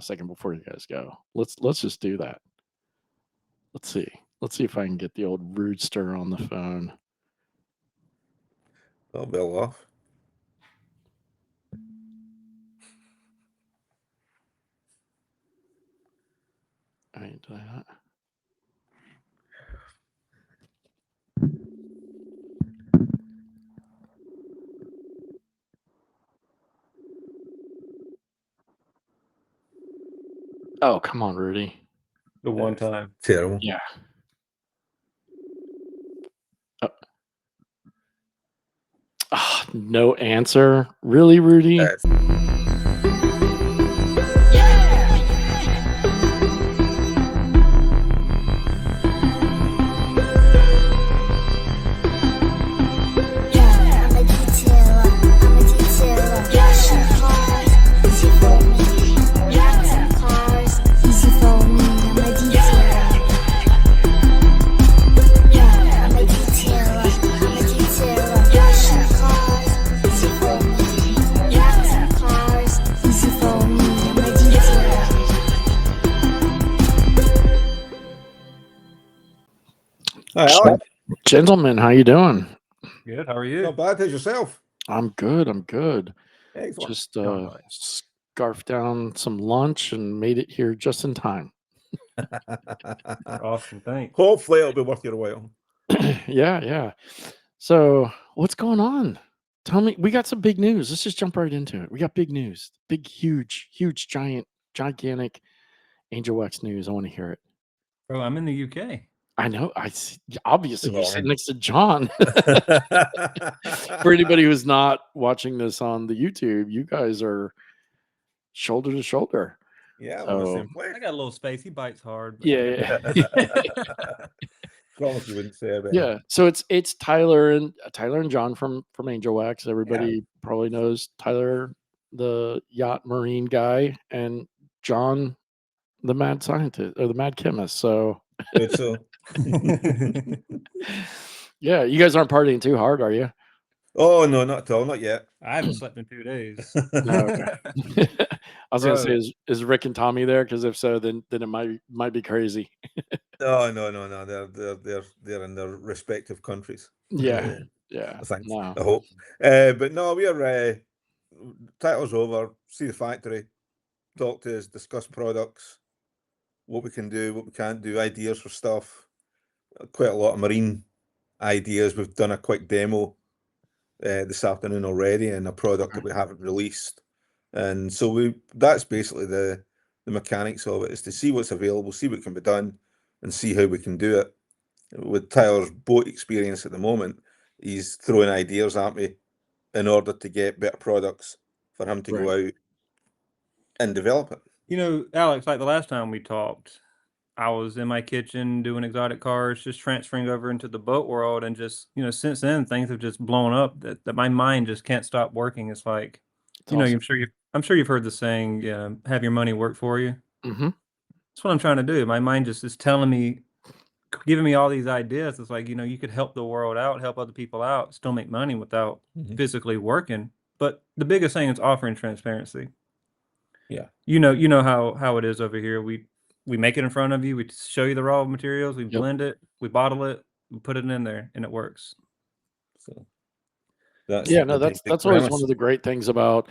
second before you guys go. Let's just do that. Let's see. Let's see if I can get the old Roodster on the phone. Oh, Bill off. I ain't doing that. Oh, come on, Rudy. The one time. Terrible. Yeah. No answer. Really, Rudy? Hi, Alan. Gentlemen, how you doing? Good. How are you? Not bad. How's yourself? I'm good. I'm good. Excellent. Just scarfed down some lunch and made it here just in time. Awesome. Thanks. Hopefully it'll be worth your while. Yeah. So what's going on? Tell me. We got some big news. Let's just jump right into it. We got big news. Big, huge, gigantic Angel Wax news. I want to hear it. Oh, I'm in the UK. I know. I see. Obviously, you're Well, sitting next to John. For anybody who's not watching this on the YouTube, you guys are shoulder to shoulder. Yeah, we're in the So, same place. I got a little space. He bites hard. But yeah. Promise you wouldn't say about Yeah. So it's Tyler and John from Angel Wax. Everybody probably knows Tyler, the yacht marine guy, and John, the mad scientist or the mad chemist. So Good, so. yeah, you guys aren't partying too hard, are you? Oh no, not at all, not yet. I haven't slept in 2 days. No, okay. I was gonna say, is Rick and Tommy there? Because if so, then it might be crazy. No. They're in their respective countries. Yeah. Thanks. No. I hope. But no, we are titles over, see the factory, talk to us, discuss products, what we can do, what we can't do, ideas for stuff. Quite a lot of marine ideas. We've done a quick demo this afternoon already, and a product that we haven't released. And so that's basically the mechanics of it, is to see what's available, see what can be done, and see how we can do it. With Tyler's boat experience at the moment, he's throwing ideas at me in order to get better products for him to go out and develop it. You know, Alex, like the last time we talked, I was in my kitchen doing exotic cars, just transferring over into the boat world, and just, since then things have just blown up that my mind just can't stop working. It's like, Awesome. I'm sure you've heard the saying, have your money work for you. Mm-hmm. That's what I'm trying to do. My mind just is telling me, giving me all these ideas. It's like, you could help the world out, help other people out, still make money without physically working. But the biggest thing is offering transparency. Yeah. You know how it is over here. We make it in front of you. We show you the raw materials. We blend it. We bottle it. We put it in there, and it works. So that's always one of the great things about.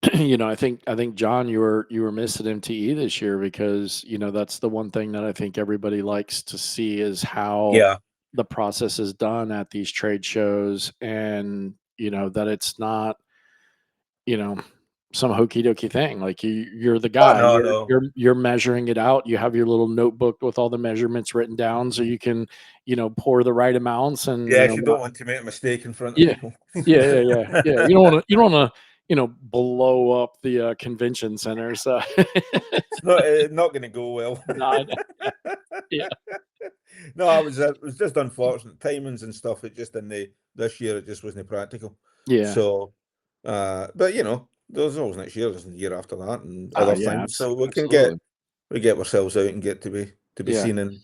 I think John, you were missing MTE this year because that's the one thing that I think everybody likes to see is how the process is done at these trade shows, and that it's not some hokey dokey thing. Like you're the guy. You're measuring it out. You have your little notebook with all the measurements written down, so you can pour the right amounts. And you don't want to make a mistake in front of people. Yeah. You don't want to blow up the convention center. So it's not going to go well. Yeah. No, it was just unfortunate timings and stuff. It just this year it just wasn't practical. Yeah. So, but there's always next year, there's the year after that, and other things. So we can get ourselves out and get to be seen and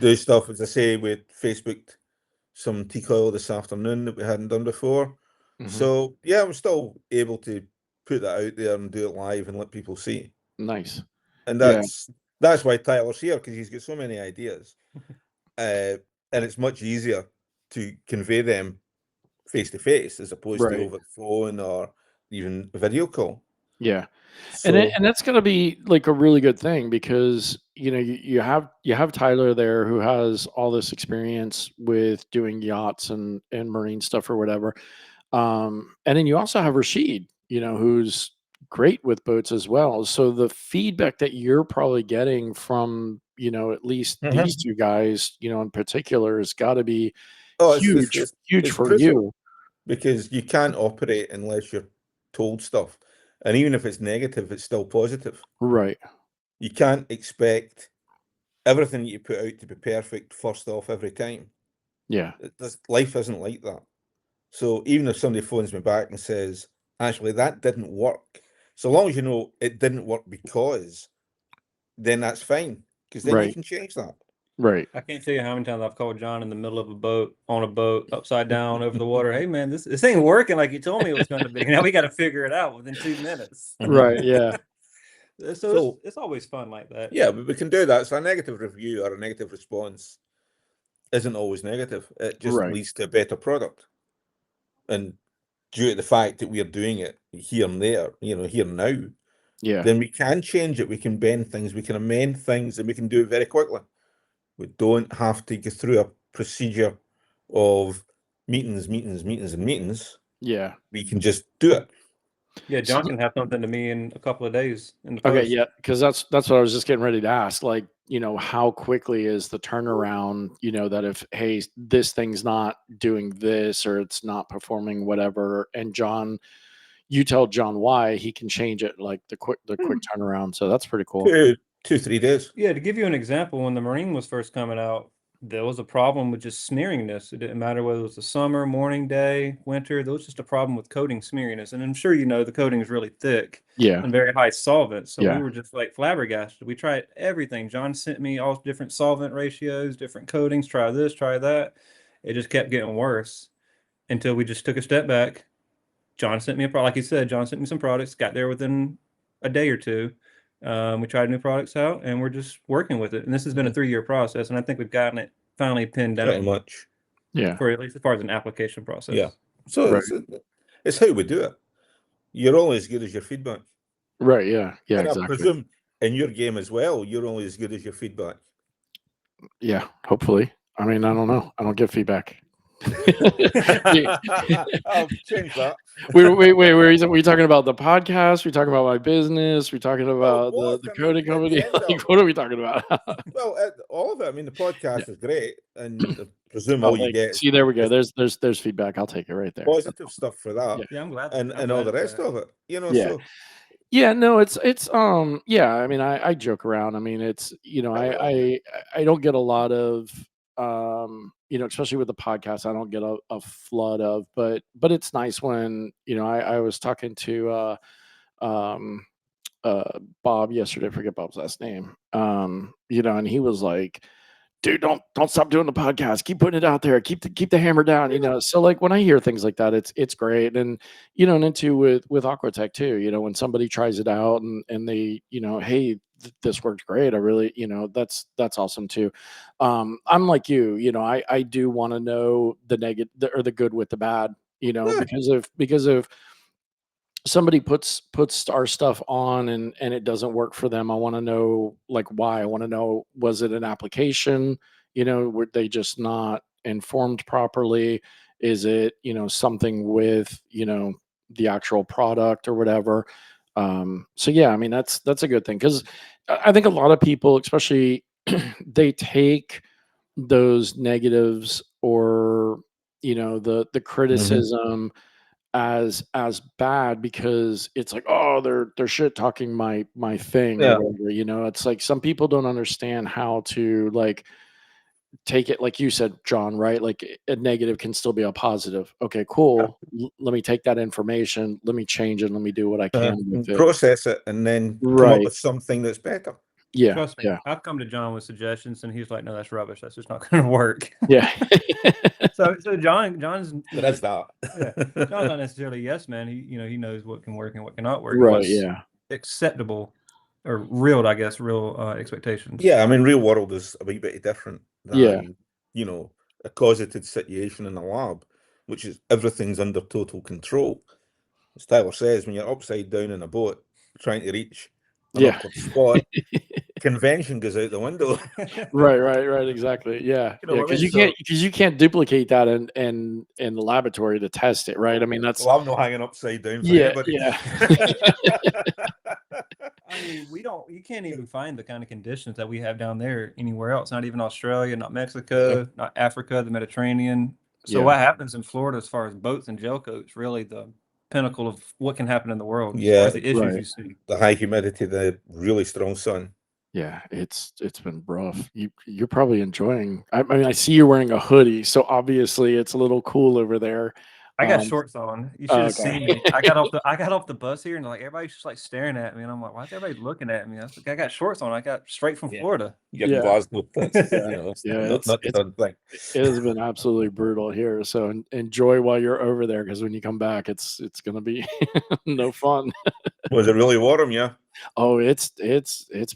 do stuff. As I say, we Facebooked some teak oil this afternoon that we hadn't done before. Mm-hmm. So I'm still able to put that out there and do it live and let people see. Nice. And that's why Tyler's here, because he's got so many ideas. And it's much easier to convey them face to face as opposed to over the phone or even a video call. Yeah. So, and that's going to be like a really good thing, because you have Tyler there who has all this experience with doing yachts and marine stuff or whatever. And then you also have Rashid, who's great with boats as well. So the feedback that you're probably getting from, at least these two guys, in particular, has got to be huge for crucial, you. because you can't operate unless you're told stuff. And even if it's negative, it's still positive. Right. You can't expect everything you put out to be perfect first off every time. Yeah. Life isn't like that. So even if somebody phones me back and says, actually, that didn't work, so long as you know it didn't work because, then that's fine, because then you can change that. Right. I can't tell you how many times I've called John in the middle of a boat, on a boat, upside down over the water. Hey man, this ain't working like you told me it was going to be. Now we got to figure it out within 2 minutes. Right. Yeah. So it's always fun like that. Yeah, but we can do that. So a negative review or a negative response isn't always negative. It just leads to a better product. And due to the fact that we are doing it here and there, here and now, then we can change it. We can bend things, we can amend things, and we can do it very quickly. We don't have to go through a procedure of meetings. Yeah. We can just do it. Yeah, John can have something to me in a couple of days in the post. Okay, yeah, because that's what I was just getting ready to ask. Like, how quickly is the turnaround? That if, hey, this thing's not doing this, or it's not performing whatever, and John, you tell John why, he can change it, like the quick turnaround. So that's pretty cool. 2-3 days. Yeah, to give you an example, when the Marine was first coming out, there was a problem with just smearingness. It didn't matter whether it was the summer, morning, day, winter. There was just a problem with coating smeariness. And I'm sure the coating is really thick and very high solvent. So we were just like flabbergasted. We tried everything. John sent me all different solvent ratios, different coatings. Try this, try that. It just kept getting worse until we just took a step back. John sent me a product. Like he said, John sent me some products, got there within a day or two. We tried new products out, and we're just working with it. And this has been a 3-year process, and I think we've gotten it finally pinned down. Pretty much. Yeah. For at least as far as an application process. Yeah. So it's how we do it. You're only as good as your feedback. Right. Yeah. Yeah. And exactly. I presume in your game as well, you're only as good as your feedback. Yeah. Hopefully. I mean, I don't know. I don't get feedback. I'll change that. Wait. Were you talking about the podcast? We're talking about my business. We're talking about the coding company. Like, what are we talking about? Well, all of it. I mean, the podcast is great, and I presume all you get. See, there we go. There's feedback. I'll take it right there. Positive stuff for that. Yeah, I'm glad. And all the rest of it. Yeah. So. Yeah, no, it's yeah, I mean, I joke around. I mean, it's I don't get a lot of especially with the podcast, I don't get a flood of, but it's nice when, I was talking to Bob yesterday, I forget Bob's last name. And he was like, dude, don't stop doing the podcast. Keep putting it out there. Keep the hammer down. So like when I hear things like that, it's great. And and then too with Aquatech too, when somebody tries it out and they, hey, this worked great. I really, that's awesome too. I'm like you, I do want to know the negative or the good with the bad, because of somebody puts our stuff on and it doesn't work for them. I want to know like why. I want to know, was it an application? Were they just not informed properly? Is it, something with, the actual product or whatever? So yeah, I mean, that's a good thing, because I think a lot of people, especially they take those negatives or, the criticism as bad, because it's like, oh, they're shit talking my thing or whatever. It's like some people don't understand how to like take it, like you said, John, right? Like a negative can still be a positive. Okay, cool. Let me take that information, let me change it, let me do what I can with it, process it, and then come up with something that's better. Yeah. Trust me, I've come to John with suggestions, and he's like, "No, that's rubbish. That's just not going to work." Yeah. so John's that's that. John's not necessarily yes man. He knows what can work and what cannot work. Right. What's Yeah. acceptable or real, I guess, real expectations. Yeah, I mean, real world is a wee bit different Yeah. than, you know, a closeted situation in a lab, which is everything's under total control. As Tyler says, when you're upside down in a boat trying to reach an Yeah. awkward spot, convention goes out the window. Right, exactly. Yeah, You know yeah, what I because mean? you can't duplicate that in the laboratory to test it, right? I mean, that's Well, I'm not hanging upside down for yeah, anybody. yeah. I mean, you can't even find the kind of conditions that we have down there anywhere else, not even Australia, not Mexico, not Africa, the Mediterranean. So Yeah. what happens in Florida as far as boats and gel coats, really the pinnacle of what can happen in the world as far Yeah, as the issues Right. you see. the high humidity, the really strong sun. Yeah, it's been rough. You're probably enjoying I mean, I see you're wearing a hoodie, so obviously it's a little cool over there. I got Um, shorts on. You should have okay. seen me. I got off the bus here and like everybody's just like staring at me and I'm like, why is everybody looking at me? I was like, I got shorts on. I got straight from Yeah. Florida. You're in Yeah, Glasgow. That's, yeah, you know, it's yeah, not the third thing. it has been absolutely brutal here, so enjoy while you're over there because when you come back, it's gonna be no fun. Was it really warm? Yeah. Oh, it's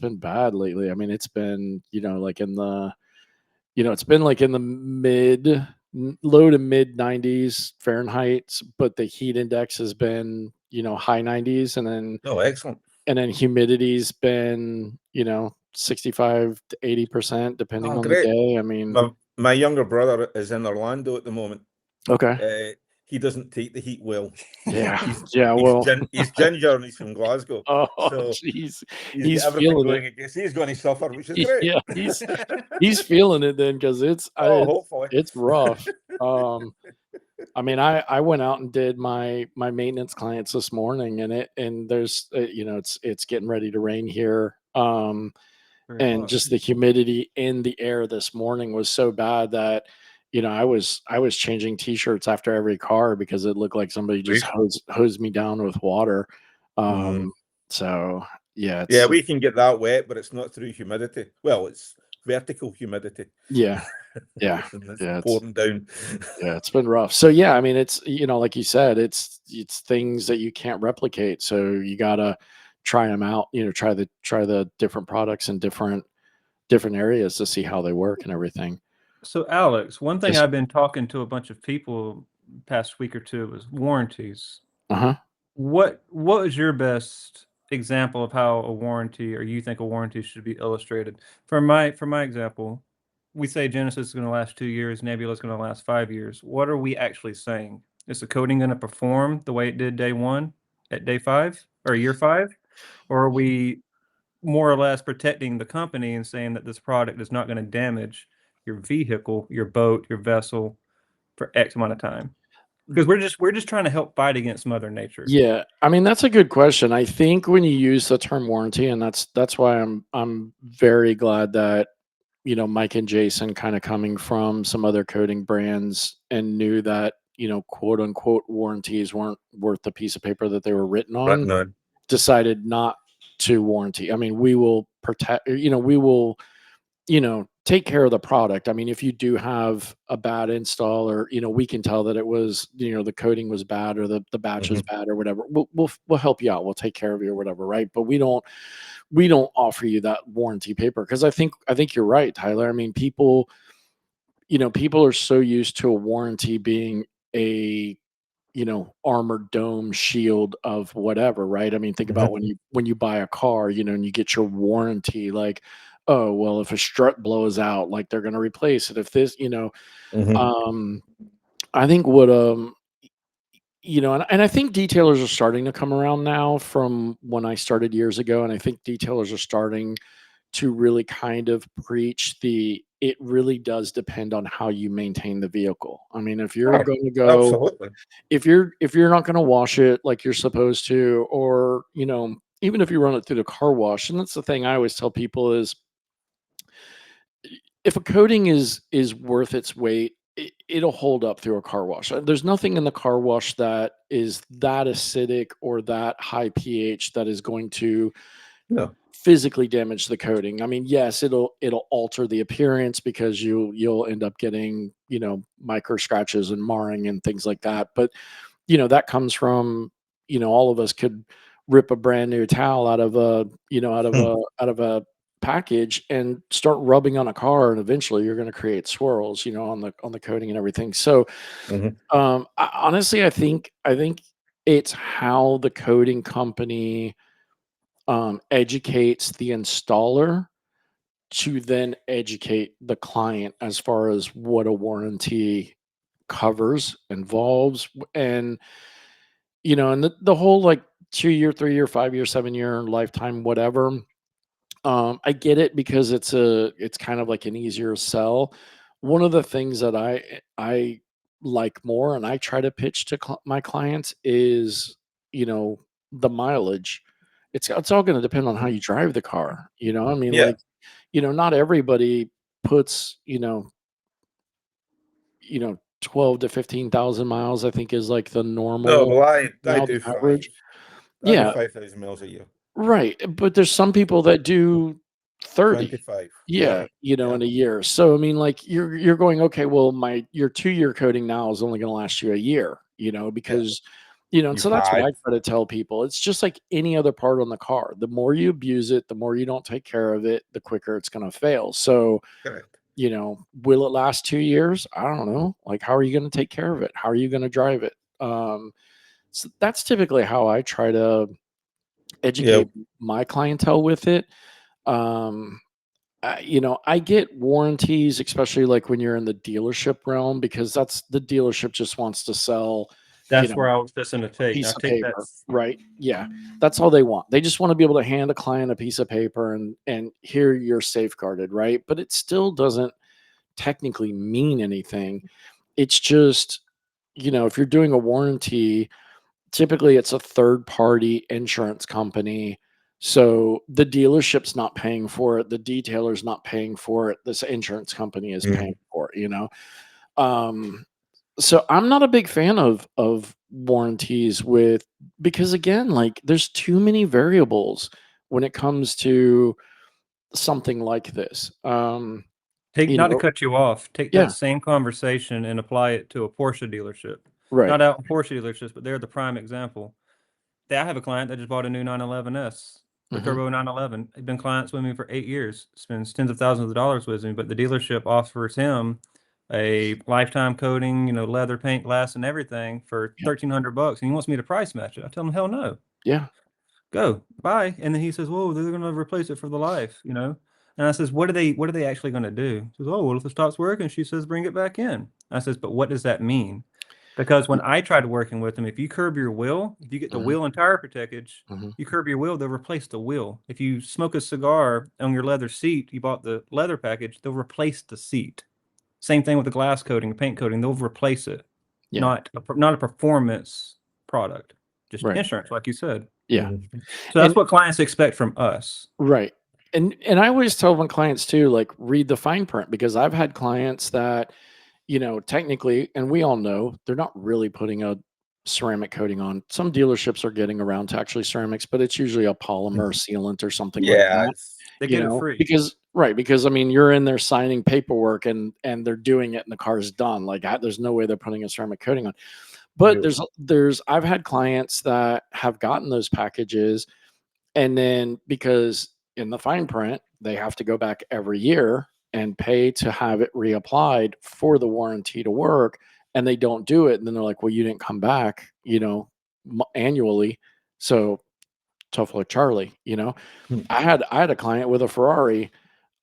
been bad lately. I mean, it's been, like it's been like in the low to mid 90s Fahrenheit, but the heat index has been, high 90s, Oh, excellent. and then humidity's been, 65 to 80% depending Oh, on the great. day. I mean, My younger brother is in Orlando at the moment. okay. He doesn't take the heat well. Yeah. He's Yeah, well, he's ginger and he's from Glasgow. oh, So jeez. he's He's got everything feeling it. going against. He's going to suffer, which is great. Yeah, he's feeling it then because Oh, hopefully. it's rough. Um, I mean, I went out and did my maintenance clients this morning, and there's it's getting ready to rain here. And just the humidity in the air this morning was so bad that I was changing t-shirts after every car because it looked like somebody just hosed me down with water. Mhm. So yeah, Yeah, we can get that wet, but it's not through humidity. Well, it's vertical humidity. yeah, yeah, It's yeah. pouring down. Yeah, it's been rough. So yeah, I mean, it's like you said, it's things that you can't replicate. So you gotta try them out. Try the different products in different areas to see how they work and everything. So Alex, one thing Just I've been talking to a bunch of people past week or two is warranties. uh-huh. What is your best example of how a warranty or you think a warranty should be illustrated? For my example, we say Genesis is going to last 2 years, Nebula is going to last 5 years. What are we actually saying? Is the coating going to perform the way it did day one at day 5 or year 5? Or are we more or less protecting the company and saying that this product is not going to damage your vehicle, your boat, your vessel for X amount of time? Because we're just trying to help fight against Mother Nature. Yeah, I mean that's a good question. I think when you use the term warranty, and that's why I'm very glad that Mike and Jason kind of coming from some other coating brands and knew that quote unquote warranties weren't worth the piece of paper that they were written Right, on, no. decided not to warranty. I mean, we will protect, we will, take care of the product. I mean, if you do have a bad install or, we can tell that it was, the coating was bad or the batch was bad or whatever, we'll help you out. We'll take care of you or whatever. Right. But we don't offer you that warranty paper because I think you're right, Tyler. I mean, people are so used to a warranty being a armored dome shield of whatever, right? I mean, think about when you buy a car, and you get your warranty, like, oh well, if a strut blows out, like they're gonna replace it. If this, um, I think what and I think detailers are starting to come around now from when I started years ago, and I think detailers are starting to really kind of preach it really does depend on how you maintain the vehicle. I mean, if you're going to go Absolutely. if you're not going to wash it like you're supposed to, or even if you run it through the car wash, and that's the thing I always tell people is if a coating is worth its weight, it'll hold up through a car wash. There's nothing in the car wash that is that acidic or that high pH that is going to No. physically damage the coating. I mean, yes, it'll alter the appearance because you'll end up getting, micro scratches and marring and things like that. But, that comes from, all of us could rip a brand new towel out of a, out of a package and start rubbing on a car, and eventually you're going to create swirls, on the coating and everything. So, honestly, I think it's how the coating company educates the installer to then educate the client as far as what a warranty covers, involves, and and the whole like 2 year, 3 year, 5 year, 7 year lifetime, whatever. I get it because it's kind of like an easier sell. One of the things that I like more, and I try to pitch to my clients is, you know, the mileage. It's all going to depend on how you drive the car. I mean, Yeah. like, not everybody puts, 12 to 15,000 miles, I think is like the No, normal, well, I the do average. 5. I do Yeah, 5,000 miles a year. right, but there's some people that do 30. 25. Yeah, Yeah. in a year. So, I mean, like, you're going, "Okay, well, your 2-year coating now is only gonna last you a year," Yeah. because, and You've so that's what had. I try to tell people. It's just like any other part on the car. The more you abuse it, the more you don't take care of it, the quicker it's gonna fail. So, Correct. will it last 2 years? I don't know. Like, how are you gonna take care of it? How are you gonna drive it? So that's typically how I try to Yeah. educate my clientele with it. Um, I get warranties, especially like when you're in the dealership realm, because that's the dealership just wants to sell, That's where I was just going to a take. I piece of take that. paper, right? Yeah, that's all they want. They just want to be able to hand a client a piece of paper and here you're safeguarded, right? But it still doesn't technically mean anything. It's just, if you're doing a warranty, typically it's a third party insurance company. So the dealership's not paying for it, the detailer's not paying for it, this insurance company is paying for it. Um, so I'm not a big fan of warranties because again, like there's too many variables when it comes to something like this. Take, You not to know, cut you off, take that yeah, same conversation and apply it to a Porsche dealership. right. Not out in Porsche dealerships, but they're the prime example. I have a client that just bought a new 911S, the Hmm. turbo 911. He's been clients with me for 8 years, spends tens of thousands of dollars with me, but the dealership offers him a lifetime coating, leather paint, glass, and everything for Yeah, $1,300, and he wants me to price match it. I tell him, hell no, yeah, go bye. And then he says, "Whoa, they're going to replace it for the life." And I says, "What are they actually going to do?" He says, "Oh, well, if it stops working," she says, "bring it back in." I says, "But what does that mean?" Because when I tried working with them, if you curb your wheel, if you get the hmm, wheel and tire package, hmm, you curb your wheel, they'll replace the wheel. If you smoke a cigar on your leather seat, you bought the leather package, they'll replace the seat. Same thing with the glass coating, paint coating, they'll replace it. yeah, Not a performance product, just right, insurance, like you said. yeah, So that's and what clients expect from us. right. And I always tell my clients too, like, read the fine print, because I've had clients that, technically, and we all know they're not really putting a ceramic coating on. Some dealerships are getting around to actually ceramics, but it's usually a polymer sealant or something like Yeah. that, They get it free. because I mean, you're in there signing paperwork and they're doing it and the car's done. Like, there's no way they're putting a ceramic coating on. But No. I've had clients that have gotten those packages, and then because in the fine print, they have to go back every year and pay to have it reapplied for the warranty to work, and they don't do it. And then they're like, well, you didn't come back, annually. So tough luck, Charlie. Hmm. I had a client with a Ferrari,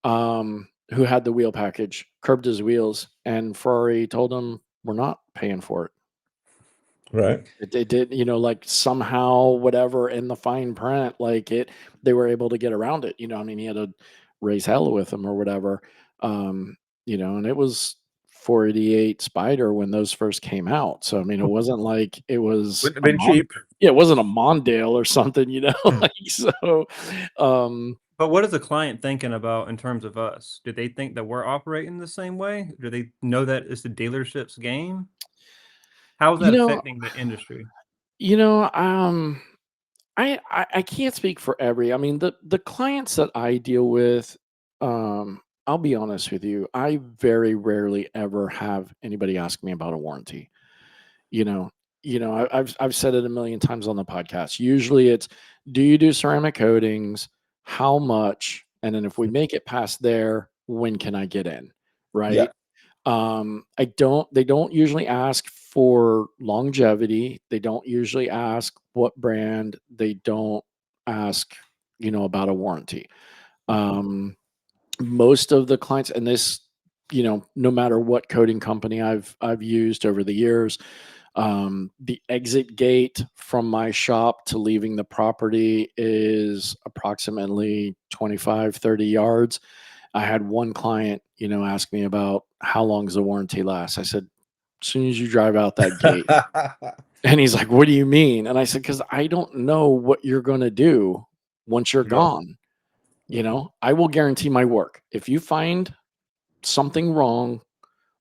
who had the wheel package, curbed his wheels, and Ferrari told him, we're not paying for it. Right. They did, like somehow, whatever in the fine print, like they were able to get around it. I mean, he had to raise hell with him or whatever. Um, and it was 488 Spider when those first came out. So I mean, it wasn't like it was Wouldn't have a been cheap. yeah, it wasn't a Mondale or something, like so. But what is the client thinking about in terms of us? Do they think that we're operating the same way? Do they know that it's the dealership's game? How is You that know, affecting the industry? you know, um, I can't speak for I mean, the clients that I deal with, I'll be honest with you, I very rarely ever have anybody ask me about a warranty. You know, I've said it a million times on the podcast. Usually it's, do you do ceramic coatings? How much? And then if we make it past there, when can I get in? Yeah. Right. They don't usually ask for longevity. They don't usually ask what brand. They don't ask, about a warranty. Most of the clients, and this, no matter what coating company I've used over the years, the exit gate from my shop to leaving the property is approximately 25-30 yards. I had one client, ask me about how long does the warranty last. I said, as soon as you drive out that gate. And he's like, what do you mean? And I said, because I don't know what you're going to do once you're No. gone. I will guarantee my work. If you find something wrong,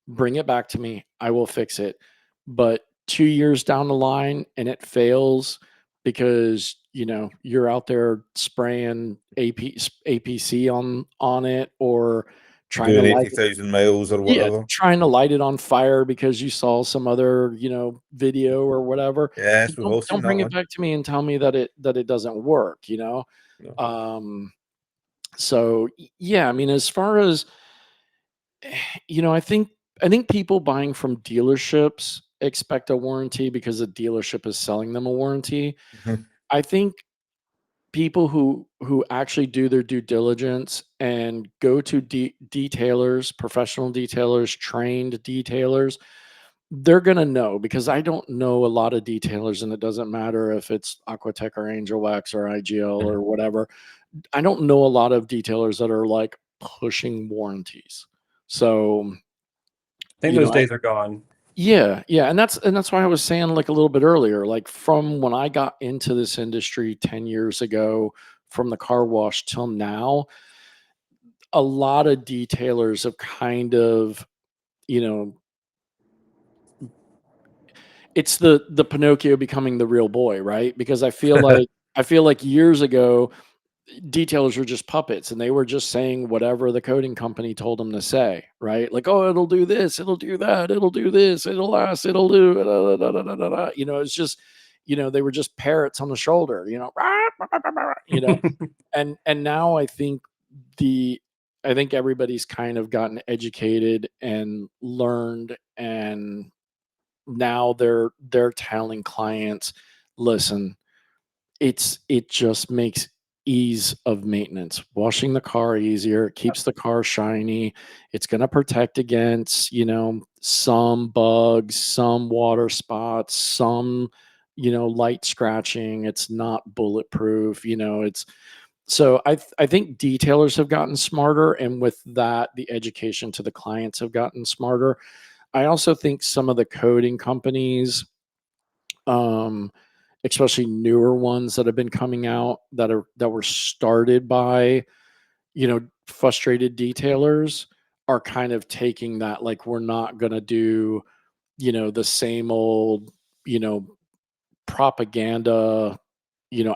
bring it back to me. I will fix it. But 2 years down the line and it fails because, you're out there spraying APC on it, or trying to Doing light 80,000 miles or whatever. trying to light it on fire because you saw some other, video or whatever. Yes, we've all seen Don't that bring it one. back to me and tell me that it doesn't work, No. So yeah, I mean, as far as, I think people buying from dealerships expect a warranty because the dealership is selling them a warranty. Mhm. I think people who actually do their due diligence and go to detailers, professional detailers, trained detailers, they're gonna know, because I don't know a lot of detailers, and it doesn't matter if it's Aquatech or Angel Wax or IGL or whatever. I don't know a lot of detailers that are like pushing warranties. So, I think those days are gone. yeah, and that's why I was saying, like, a little bit earlier, like, from when I got into this industry 10 years ago, from the car wash till now, a lot of detailers have kind of, you know, it's the Pinocchio becoming the real boy, right? Because I feel like years ago, detailers were just puppets, and they were just saying whatever the coding company told them to say, right? Like, oh, it'll do this, it'll do that, it'll do this, it'll last, it'll do da, da, da, da, da, da. It's just, they were just parrots on the shoulder, and now the I think everybody's kind of gotten educated and learned, and now they're telling clients, listen, it just makes ease of maintenance. Washing the car easier, it keeps the car shiny. It's going to protect against, some bugs, some water spots, some, light scratching. It's not bulletproof, it's so I think detailers have gotten smarter, and with that, the education to the clients have gotten smarter. I also think some of the coding companies, um, especially newer ones that have been coming out, that were started by, frustrated detailers, are kind of taking that, like, we're not going to do, the same old, you know propaganda,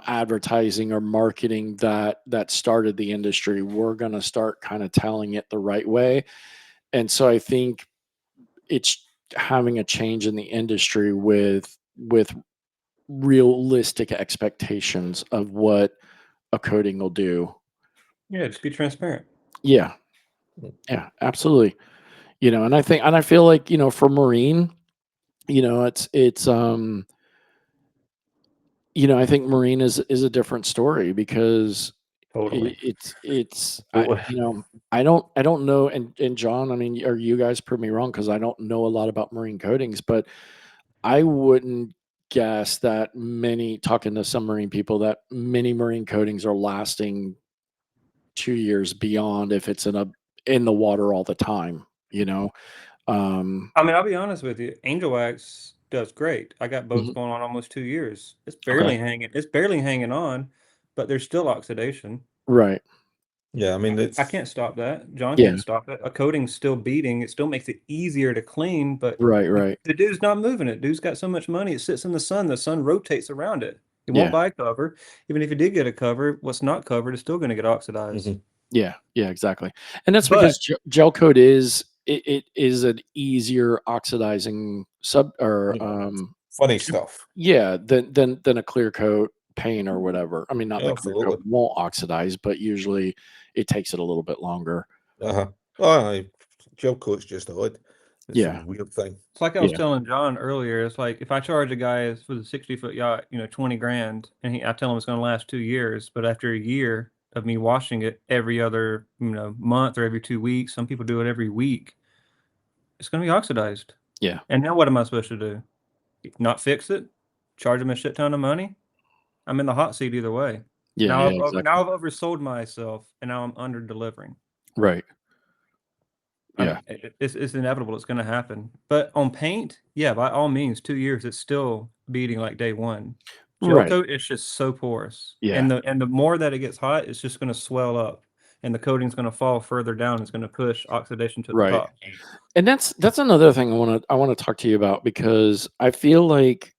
advertising or marketing that started the industry. We're going to start kind of telling it the right way. And so I think it's having a change in the industry with realistic expectations of what a coating will do. Yeah, just be transparent. Yeah. Yeah, absolutely. And I feel like, for marine, I think marine is a different story, because Totally. it's Totally. I don't know, and John, I mean, or you guys prove me wrong, because I don't know a lot about marine coatings, but I wouldn't guess that many, talking to some marine people, that many marine coatings are lasting 2 years beyond, if it's in the water all the time, I mean, I'll be honest with you. Angel Wax does great. I got boats Mhm. going on almost 2 years. It's Okay. barely hanging. It's barely hanging on, but there's still oxidation. Right. Yeah, I mean, I can't stop that. John Yeah. can't stop it. A coating's still beating. It still makes it easier to clean, but Right. the dude's not moving it. Dude's got so much money. It sits in the sun. The sun rotates around it. He won't Yeah. buy cover. Even if he did get a cover, what's not covered is still going to get oxidized. Yeah, exactly. And that's But because gel coat is it is an easier oxidizing sub or Yeah. funny stuff. Yeah, than a clear coat paint or whatever. I mean, not that clear coat Absolutely. won't oxidize, but usually it takes it a little bit longer. Oh, gel coat's just odd. It's a Yeah. weird thing. It's like I was Yeah. telling John earlier. It's like if I charge a guy for the 60-foot yacht, 20 grand, and I tell him it's going to last 2 years, but after a year of me washing it every other, month or every 2 weeks, some people do it every week, it's going to be oxidized. Yeah. And now what am I supposed to do? Not fix it? Charge him a shit ton of money? I'm in the hot seat either way. Yeah, Now, exactly. now I've oversold myself, and now I'm under delivering. Right. I Yeah. mean, it's inevitable. It's going to happen. But on paint, yeah, by all means, 2 years, it's still beating like day one. Gel Right. coat is just so porous. Yeah. And the more that it gets hot, it's just going to swell up, and the coating's going to fall further down. It's going to push oxidation to the Right. top. And that's another thing I want to talk to you about, because I feel like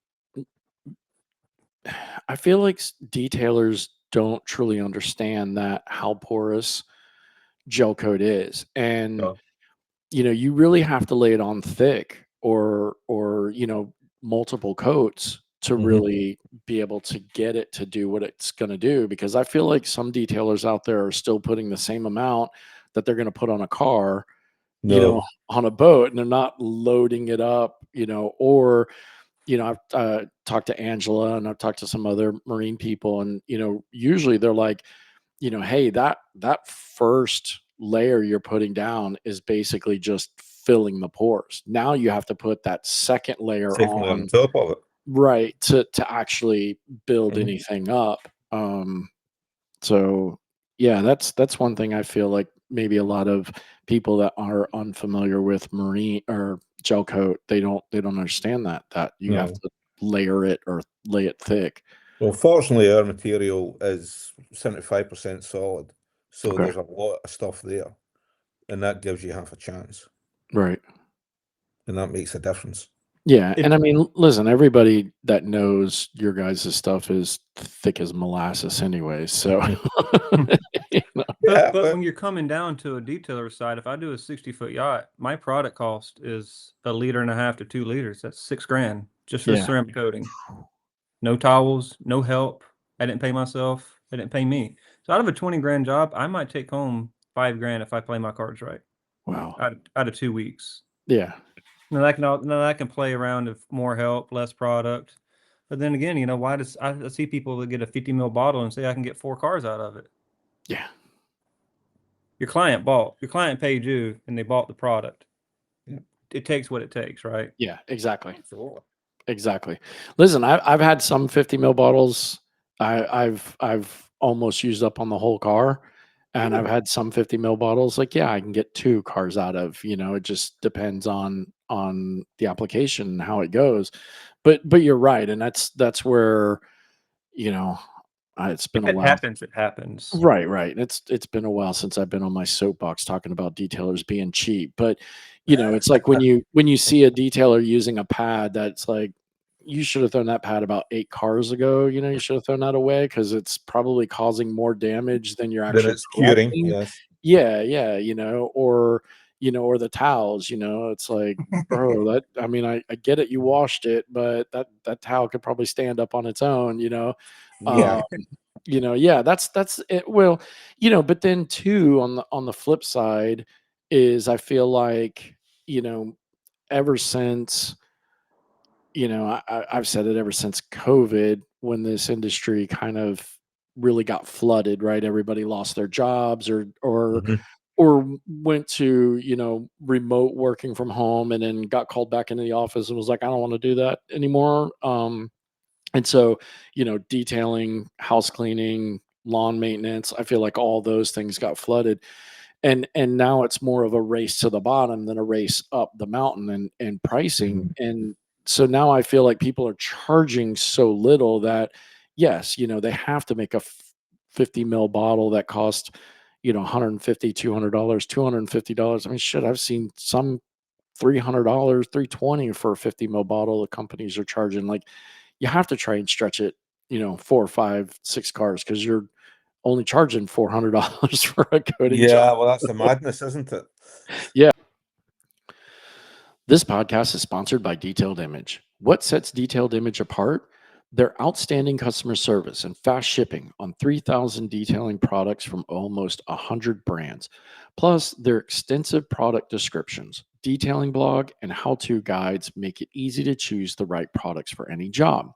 detailers don't truly understand that how porous gel coat is. And No. you really have to lay it on thick or multiple coats to Mhm. really be able to get it to do what it's going to do, because I feel like some detailers out there are still putting the same amount that they're going to put on a car, No. on a boat, and they're not loading it up, or I've talked to Angela and I've talked to some other marine people, and usually they're like, hey, that first layer you're putting down is basically just filling the pores. Now you have to put that second layer Second layer on on, top of it. right, to actually build Mhm. anything up. So yeah, that's one thing I feel like maybe a lot of people that are unfamiliar with marine or gel coat, they don't understand that you have No. to layer it or lay it thick. Well, fortunately, our material is 75% solid, so Okay. there's a lot of stuff there, and that gives you half a chance, Right. and that makes a difference. Yeah, It- and I mean, listen, everybody that knows your guys' stuff is thick as molasses anyway, so you know. Yeah, But but when you're coming down to a detailer side, if I do a 60-foot yacht, my product cost is 1.5 to 2 liters. That's 6 grand just for the Yeah. ceramic coating. No towels, no help. I didn't pay myself. They didn't pay me. So out of a 20 grand job, I might take home 5 grand if I play my cards right. Wow. Out of 2 weeks. Yeah. Now I can play around with more help, less product. But then again, why does I see people that get a 50 ml bottle and say I can get 4 cars out of it? Yeah. Your client paid you, and they bought the product. It takes what it takes, right? Yeah, exactly. absolutely. Exactly. Listen, I've had some 50 ml bottles I've almost used up on the whole car, and Yeah. I've had some 50 ml bottles like, yeah, I can get 2 cars out of, it just depends on the application and how it goes. But you're right, and that's where, you know, it's been If a it while. happens, it happens. Right, right. It's been a while since I've been on my soapbox talking about detailers being cheap, but it's like when you see a detailer using a pad that's like, you should have thrown that pad about 8 cars ago. You should have thrown that away because it's probably causing more damage than you're Then actually it's curing, correcting. yes. Yeah, yeah, or the towels. It's like, bro, that I mean, I get it, you washed it, but that towel could probably stand up on its own. Yeah. Yeah, that's it. Well, but then too, on the flip side is I feel like, ever since, I've said it ever since COVID, when this industry kind of really got flooded, right? Everybody lost their jobs Mhm. or went to, remote working from home, and then got called back into the office and was like, I don't want to do that anymore. And so, detailing, house cleaning, lawn maintenance, I feel like all those things got flooded. And now it's more of a race to the bottom than a race up the mountain and pricing. Mhm. And so now I feel like people are charging so little that yes, they have to make a 50 mil bottle that cost, $150, $200, $250. I mean, shit, I've seen some $300, 320 for a 50 mil bottle the companies are charging. Like, you have to try and stretch it, 4, 5, 6 cars, because you're only charging $400 for a coating job. Yeah, well, that's the madness, isn't it? Yeah. This podcast is sponsored by Detailed Image. What sets Detailed Image apart? Their outstanding customer service and fast shipping on 3,000 detailing products from almost 100 brands, plus their extensive product descriptions, detailing blog, and how to guides make it easy to choose the right products for any job.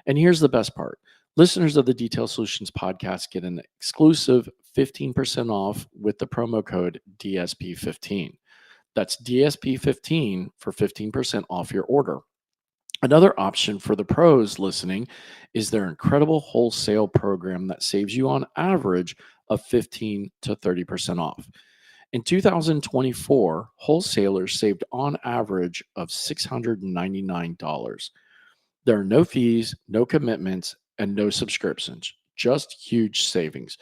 And here's the best part: listeners of the Detail Solutions podcast get an exclusive 15% off with the promo code DSP15. That's DSP15 for 15% off your order. Another option for the pros listening is their incredible wholesale program that saves you on average of 15 to 30% off. In 2024, wholesalers saved on average of $699. There are no fees, no commitments, and no subscriptions, just huge savings.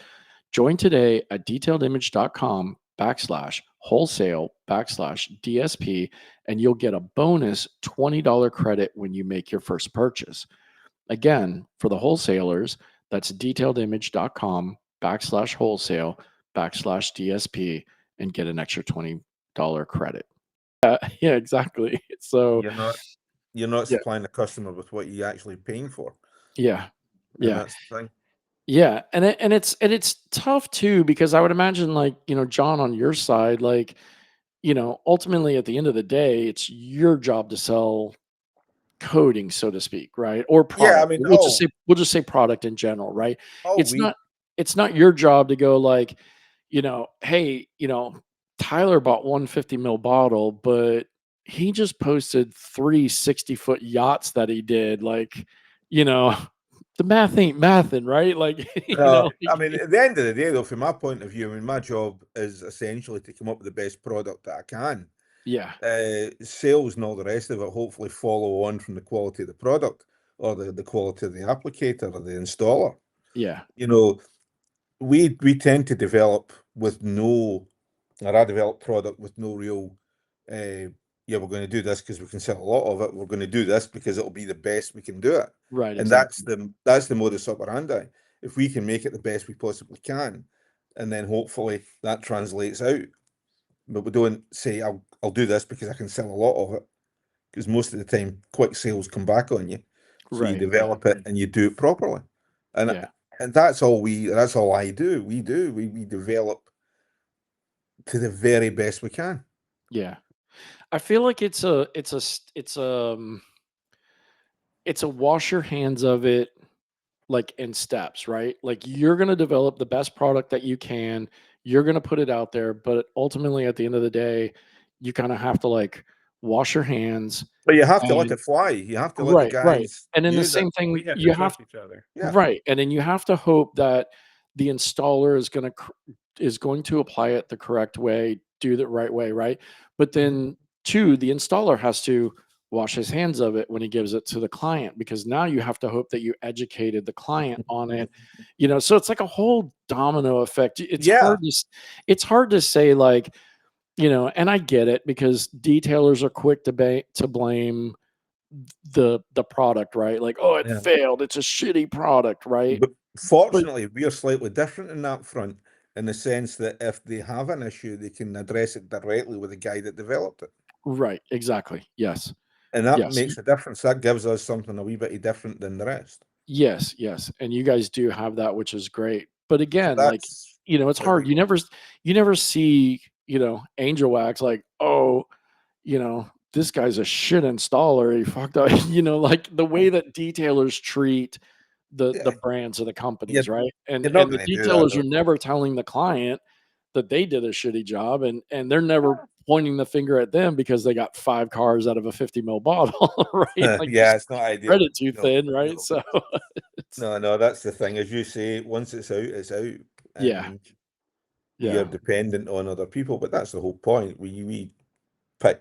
Join today at detailedimage.com/wholesale/DSP, and you'll get a bonus $20 credit when you make your first purchase. Again, for the wholesalers, that's detailedimage.com/wholesale/DSP and get an extra $20 credit. Yeah, exactly. So you're not yeah, supplying the customer with what you're actually paying for. yeah, And yeah. that's the thing. Yeah, and it's tough too, because I would imagine, like, John, on your side, like, ultimately at the end of the day, it's your job to sell coding, so to speak, right? Or Yeah, I product. mean, We'll just say product in general, right? It's we not it's not your job to go like, hey, Tyler bought 150 mil bottle, but he just posted 360-foot yachts that he did. Like, you know, the math ain't mathin', right? Like, no, I mean, at the end of the day, though, from my point of view, I mean, my job is essentially to come up with the best product that I can. yeah, Sales and all the rest of it hopefully follow on from the quality of the product or the quality of the applicator or the installer. yeah, You know, we tend to develop with no, or I develop product with no real, yeah, we're going to do this because we can sell a lot of it. We're going to do this because it'll be the best we can do it. right, And exactly. that's the modus operandi. If we can make it the best we possibly can, and then hopefully that translates out. But we don't say I'll do this because I can sell a lot of it, because most of the time quick sales come back on you. So you Right, yeah, develop it and you do it properly. And yeah, that's all I do. We develop to the very best we can. yeah. I feel like it's a wash your hands of it, like, in steps, right? Like, you're gonna develop the best product that you can, you're gonna put it out there, but ultimately at the end of the day, you kinda have to, like, wash your hands But you have to let and it fly. You have to let the right, guys and then the use it. same thing, We have to you have trust each other. Yeah. right, and then you have to hope that the installer is going to apply it the correct way, do the right way, right? But Mhm. then 2, the installer has to wash his hands of it when he gives it to the client, because now you have to hope that you educated the client on it. So it's like a whole domino effect. Yeah. It's hard to say, like, and I get it, because detailers are quick to blame the product, right? Like, "Oh, it Yeah. failed. It's a shitty product," right? But But fortunately, we are slightly different in that front, in the sense that if they have an issue, they can address it directly with the guy that developed it. right, exactly. Yes. And that Yes. makes a difference. That gives us something a wee bit different than the rest. Yes, yes, and you guys do have that, which is great. But So again, like, that's it's where hard. we You never see, Angel Wax like, "Oh, this guy's a shit installer. He fucked up." Like, the way that detailers treat the yeah, brands of the companies, you're, right? And you're not the going to do that detailers though. are never telling the client that they did a shitty job, and they're never pointing the finger at them because they got 5 cars out of a 50 mil bottle, right? Like, Yeah, just it's not ideal. spread it too No, thin, right? no, So it's no. That's the thing. As you say, once it's out, it's out, yeah, and you're yeah, dependent on other people. But that's the whole point. We pick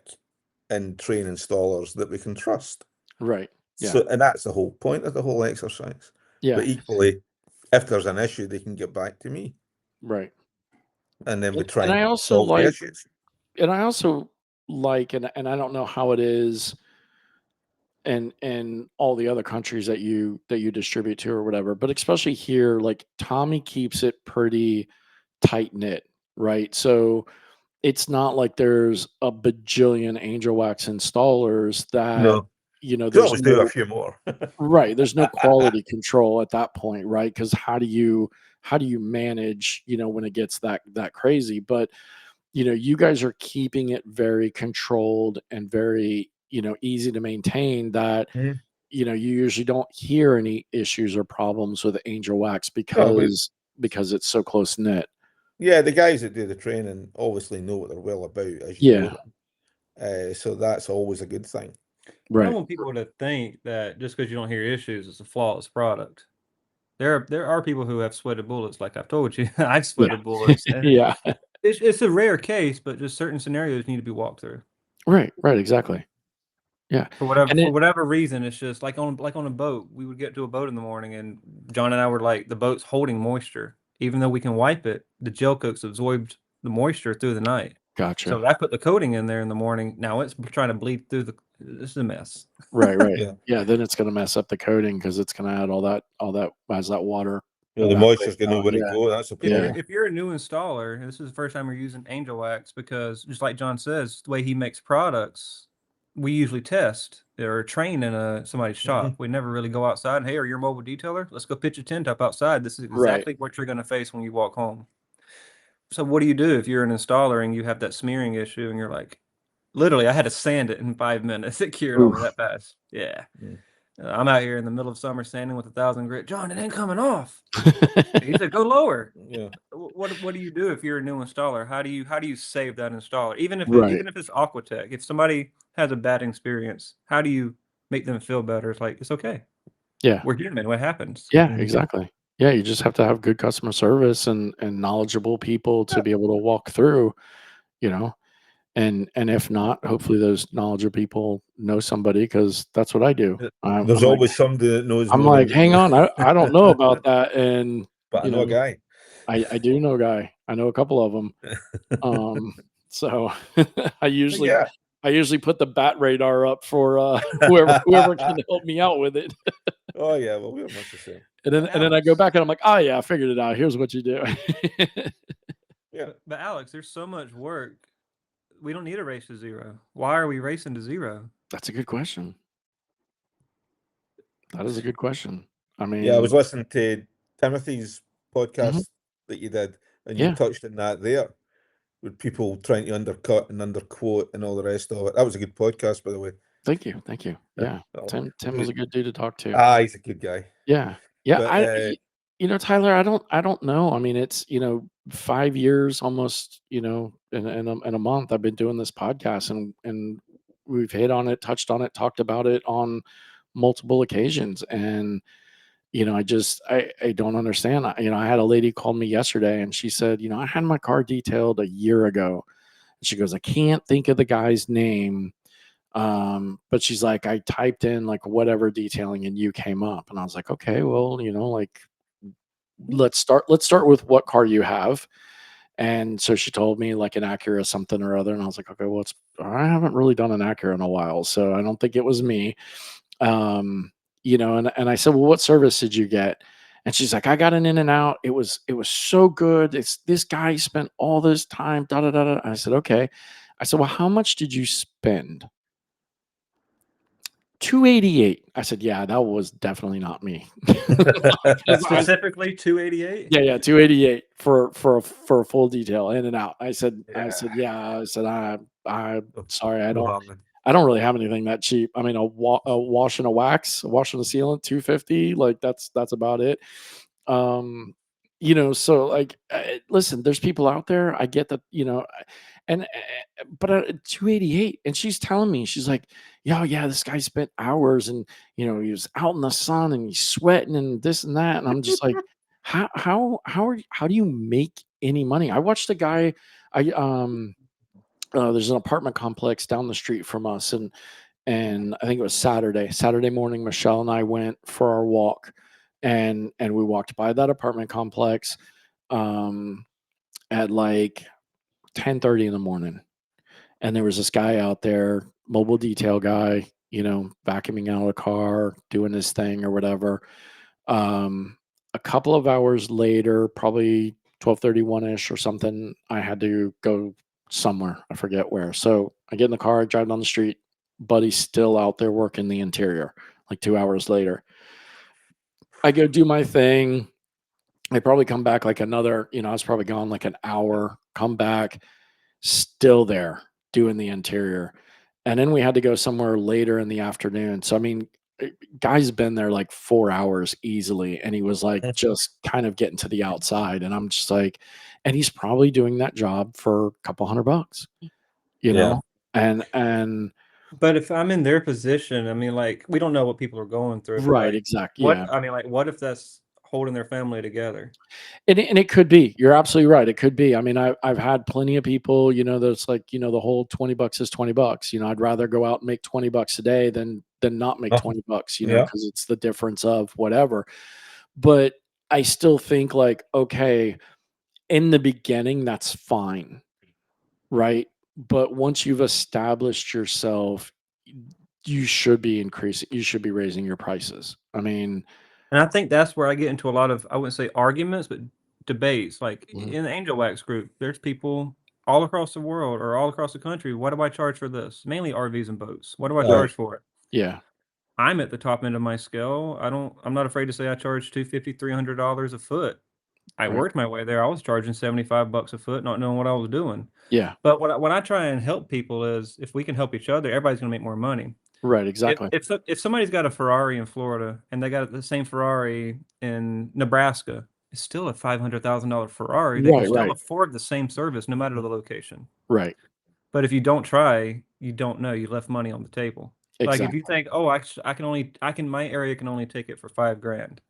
and train installers that we can trust. right. Yeah, So, and that's the whole point of the whole exercise. yeah, But equally, if there's an issue, they can get back to me, right. and then we And try and I and also solve the like issues. and I also like and I don't know how it is in all the other countries that you distribute to or whatever, but especially here, like, Tommy keeps it pretty tight knit, right? So it's not like there's a bajillion Angel Wax installers that, No, you know, you there's always do a no few more. right, there's no quality control at that point, right? Because how do you manage, you know, when it gets that crazy? But, you know, you guys are keeping it very controlled and very, you know, easy to maintain that, Mhm. you know, you usually don't hear any issues or problems with Angel Wax No, but because it's so close knit. yeah, the guys that do the training obviously know what they're well about as you know Yeah, them. So that's always a good thing. I don't right. want people to think that just because you don't hear issues, it's a flawless product. There are people who have sweated bullets, like I've told you. I've Yeah. sweated bullets, and Yeah. it's a rare case, but just certain scenarios need to be walked through. Right, right, exactly. Yeah. And For it whatever reason, it's just like on a boat. We would get to a boat in the morning, and John and I were like, the boat's holding moisture, even though we can wipe it. The gel coat's absorbed the moisture through the night. gotcha. So I put the coating in there in the morning. Now it's trying to bleed through the. This is a mess. Right, right. Yeah. Yeah, then it's gonna mess up the coating because it's gonna add all that as that water You know, the evaporates moisture's gonna know out. where to Yeah, go. That's the yeah, problem. If you're a new installer, and this is the first time you're using Angel Wax, because just like John says, the way he makes products, we usually test or train in somebody's shop. Mhm. We never really go outside and, hey, are you a mobile detailer? Let's go pitch a tent up outside. This is right. exactly what you're going to face when you walk home. So what do you do if you're an installer and you have that smearing issue and you're like, literally, I had to sand it in 5 minutes. It cured on me Oof. that fast. Yeah. Mm. I'm out here in the middle of summer sanding with 1,000 grit. John, it ain't coming off. He said, go lower. Yeah. What do you do if you're a new installer? How do you save that installer? Right. Even if it's Aquatech, if somebody has a bad experience, how do you make them feel better? It's like, it's okay. Yeah. We're human. What happens? Yeah, Mhm. exactly. Yeah, you just have to have good customer service and knowledgeable people to Yeah. be able to walk through, you know, and if not, hopefully those knowledgeable people know somebody because that's what I do. I'm There's I'm like always somebody that knows I'm more than like, "Hang you, on, I don't know about that," and, but I you know a know, guy. I do know a guy. I know a couple of them. So I But usually yeah. I usually put the bat radar up for, whoever can help me out with it. Oh yeah, well we're much the same. And then I go back and I'm like, "Oh, yeah, I figured it out. Here's what you do." Yeah. But Alex, there's so much work. We don't need a race to zero. Why are we racing to zero? That's a good question. That is a good question. I Yeah, I mean was listening to Timothy's mhm, podcast that you did, and you yeah. touched on that there, with people trying to undercut and underquote and all the rest of it. That was a good podcast, by the way. Thank you, thank you. Yeah. Yeah. Well, Tim was a good dude to talk to. he's a good guy. Yeah. Yeah, But you know, Tyler, I don't know. I mean, it's, you know, 5 years almost, you know, in a month I've been doing this podcast and we've hit on it, touched on it, talked about it on multiple occasions and you know, I don't understand. You know, I had a lady call me yesterday and she said, you know, I had my car detailed a year ago. And she goes, I can't think of the guy's name. But she's like, I typed in like whatever detailing and you came up. And I was like, okay, well, you know, like let's start with what car you have. And so she told me like an Acura something or other. And I was like, okay, well, I haven't really done an Acura in a while. So I don't think it was me. Um, you know, and I said, well, what service did you get? And she's like, I got an in and out. It was so good. It's this guy spent all this time, da da da da. I said, okay. I said, well, how much did you spend? 288. I said, yeah, that was definitely not me. 'Cause Specifically 288? yeah, yeah, 288 for a full detail in and out. I said, yeah, yeah. I said, I no, sorry, no harm. I don't really have anything that cheap. I mean, a wash and a wax, a wash and a sealant, 250. Like that's about it. Um, you know, so like, listen, there's people out there. I get that, you know, and but 288, and she's telling me, she's like, yeah, yeah, this guy spent hours, and you know, he was out in the sun and he's sweating and this and that, and I'm just like, how do you make any money? I watched a guy, I there's an apartment complex down the street from us, and I think it was Saturday morning. Michelle and I went for our walk, and we walked by that apartment complex um, at like 10:30 in the morning, and there was this guy out there, mobile detail guy, you know, vacuuming out a car, doing his thing or whatever. A couple of hours later, probably 12:31 ish or something, I had to go somewhere. I forget where. So I get in the car, I drive down the street. Buddy's still out there working the interior. Like 2 hours later, I go do my thing. I probably come back like another, I was probably gone like an hour. Come back, still there doing the interior. And then we had to go somewhere later in the afternoon. So I mean, guy's been there like 4 hours easily, and he was like just kind of getting to the outside, and I'm just like, and he's probably doing that job for a couple $100, you know? And But if I'm in their position, I mean, like, we don't know what people are going through, but right, like, exactly. what Yeah. I mean, like, what if that's holding their family together? And it could be. You're absolutely right. It could be. I mean, I've had plenty of people, that's like, the whole $20 is $20. I'd rather go out and make $20 a day than not make $20, because it's the difference of whatever. But I still think like, okay, in the beginning, that's fine, right? But once you've established yourself, you should be raising your prices. I mean, And I think that's where I get into a lot of, I wouldn't say arguments, but debates. Like mhm, in the Angel Wax group, there's people all across the world or all across the country. What do I charge for this? Mainly RVs and boats. What do I charge for it? yeah, I'm at the top end of my scale. I'm not afraid to say I charge $250, $300 a foot. I right, worked my way there. I was charging $75 a foot, not knowing what I was doing. yeah, But when I try and help people is if we can help each other, everybody's gonna make more money. right, If exactly. if so if somebody's got a Ferrari in Florida and they got the same Ferrari in Nebraska, it's still a $500,000 Ferrari. They can Right, still right, afford the same service no matter the location. right, But if you don't try, you don't know. You left money on the table. Like if you exactly. think, oh, I can my area can only take it for 5 grand,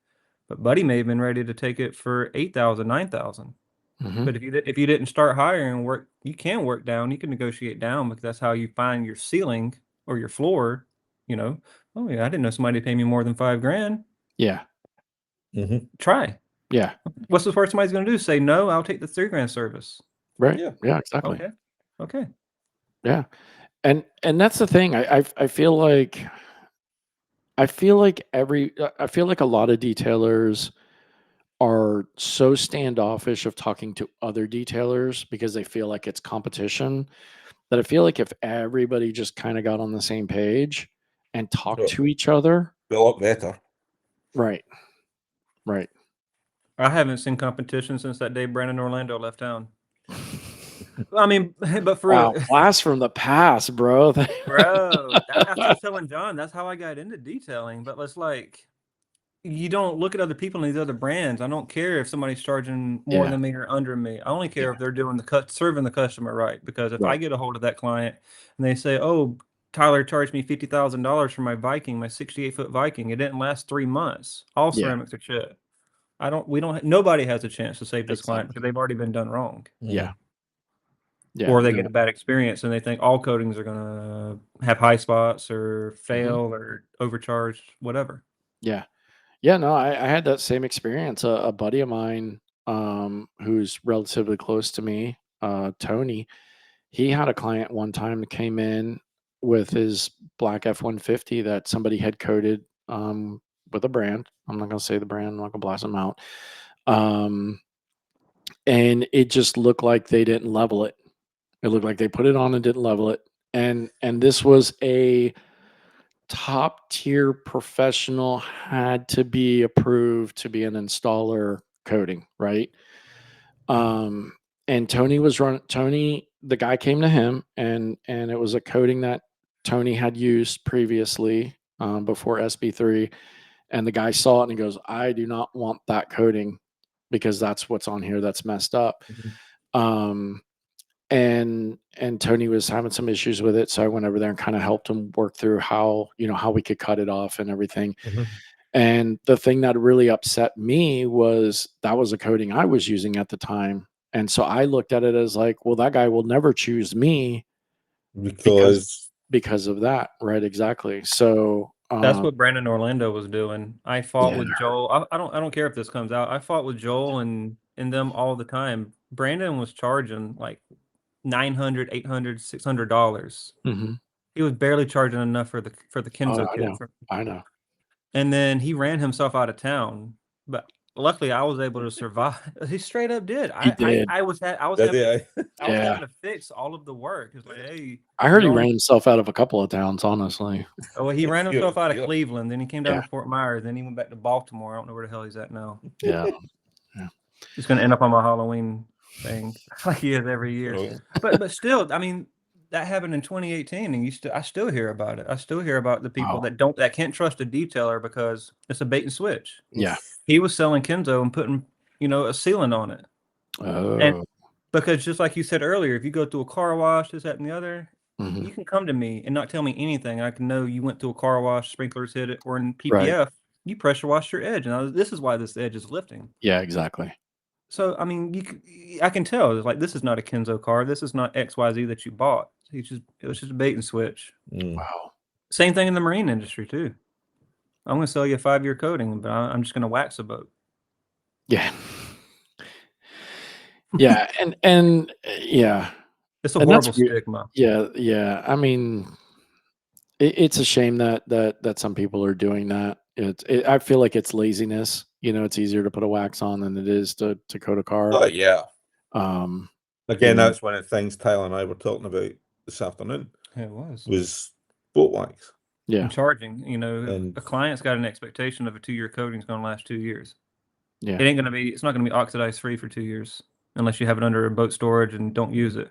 but Buddy may have been ready to take it for 8,000, 9,000. Mhm. But if you didn't start hiring work, you can work down. You can negotiate down because that's how you find your ceiling or your floor. You know, oh yeah, I didn't know somebody paid me more than 5 grand. Yeah, Try. yeah, What's the worst somebody's going to do? Say no. I'll take the 3 grand service. right. Yeah, exactly. Okay. Okay. Yeah, and that's the thing. I feel like a lot of detailers are so standoffish of talking to other detailers because they feel like it's competition, that I feel like if everybody just kinda got on the same page and talked to each other. A lot better. Right, right. I haven't seen competition since that day Brandon Orlando left town. I mean, but for Wow, real, blast from the past, bro. bro, that's what I was telling John. That's how I got into detailing. But it's like you don't look at other people in these other brands. I don't care if somebody's charging more Yeah, than me or under me. I only care yeah, if they're doing serving the customer right. Because if I right. get a hold of that client and they say, "Oh, Tyler charged me $50,000 for my Viking, my 68-foot Viking. It didn't last 3 months. All Yeah, ceramics are shit." I don't. We don't. Nobody has a chance to save this client exactly. because they've already been done wrong, Yeah, yeah, or they get no, a bad experience and they think all coatings are gonna have high spots or mhm, fail or overcharged, whatever. yeah. Yeah, no, I had that same experience. A buddy of mine, who's relatively close to me, Tony, he had a client one time that came in with his black F-150 that somebody had coated, with a brand. I'm not gonna say the brand, I'm not gonna blast them out. Um, and it just looked like they didn't level it. It looked like they put it on and didn't level it. And this was a top tier professional, had to be approved to be an installer coating, right? Um, and Tony, the guy came to him, and it was a coating that Tony had used previously, before SB3, and the guy saw it and he goes, "I do not want that coating because that's what's on here that's messed up." Um, and Tony was having some issues with it, so I went over there and kind of helped him work through how we could cut it off and everything. And the thing that really upset me was that was a coating I was using at the time. And so I looked at it as like, well, that guy will never choose me because Because because of that. Right. Exactly. So That's what Brandon Orlando was doing. I fought yeah. with Joel. I don't care if this comes out. I fought with Joel and them all the time. Brandon was charging like 900, 800, $600. Hmm. He was barely charging enough for the Oh, Kenzo I kit. know. I know. And then he ran himself out of town. But luckily I was able to survive. He straight up did. He did. I was having to fix all of the work. It's like, hey, I heard he ran himself out of a couple of towns, honestly. Oh, well, he ran himself out of Cleveland, then he came down Yeah. to Fort Myers, then he went back to Baltimore. I don't know where the hell he's at now. Yeah. He's going to end up on my Halloween thing like he is every year. Right. But still, I mean, that happened in 2018, and I still hear about it. I still hear about the people that can't trust a detailer because it's a bait and switch. Yeah. He was selling Kenzo and putting, a sealant on it. Oh. And because just like you said earlier, if you go through a car wash, this, that, and the other, Mm-hmm. you can come to me and not tell me anything. I can know you went through a car wash, sprinklers hit it, or in PPF, you pressure wash your edge. And this is why this edge is lifting. Yeah, exactly. So, I mean, I can tell. It's like, this is not a Kenzo car. This is not XYZ that you bought. It was just a bait and switch. Wow. Same thing in the marine industry, too. I'm going to sell you a 5-year coating, but I'm just going to wax a boat. Yeah. Yeah. And yeah. It's a horrible stigma. Yeah. Yeah. I mean, it's a shame that some people are doing that. I feel like it's laziness. It's easier to put a wax on than it is to coat a car. Oh yeah. Again, that's one of the things Tyler and I were talking about this afternoon. Yeah, it was boat wax. Yeah. And charging. A client's got an expectation of a 2-year coating is going to last 2 years. Yeah. It's not going to be oxidized free for 2 years unless you have it under a boat storage and don't use it.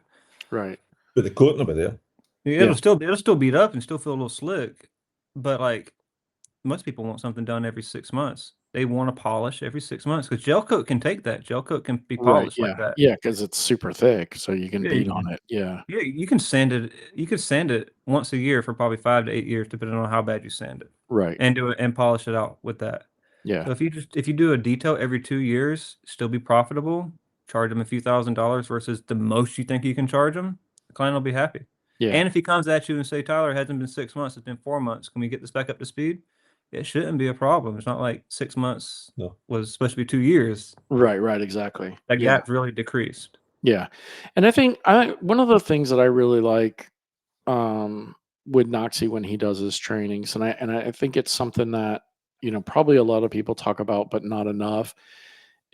Right. But the coating will be there. Yeah, it'll still beat up and still feel a little slick, but like most people want something done every 6 months. They want to polish every 6 months because gel coat can take that. Gel coat can be polished like that. Yeah, because it's super thick, so you can beat on it. Yeah. Yeah, you can sand it. You can sand it once a year for probably 5 to 8 years, depending on how bad you sand it. Right. And do it and polish it out with that. Yeah. So if you do a detail every 2 years, still be profitable. Charge them a few $1,000s versus the most you think you can charge them. The client will be happy. Yeah. And if he comes at you and say, Tyler, it hasn't been 6 months, it's been 4 months. Can we get this back up to speed? It shouldn't be a problem. It's not like 6 months was supposed to be 2 years. Right, exactly. That gap really decreased. Yeah. And I think one of the things that I really like with Noxie when he does his trainings, and I think it's something that, probably a lot of people talk about, but not enough,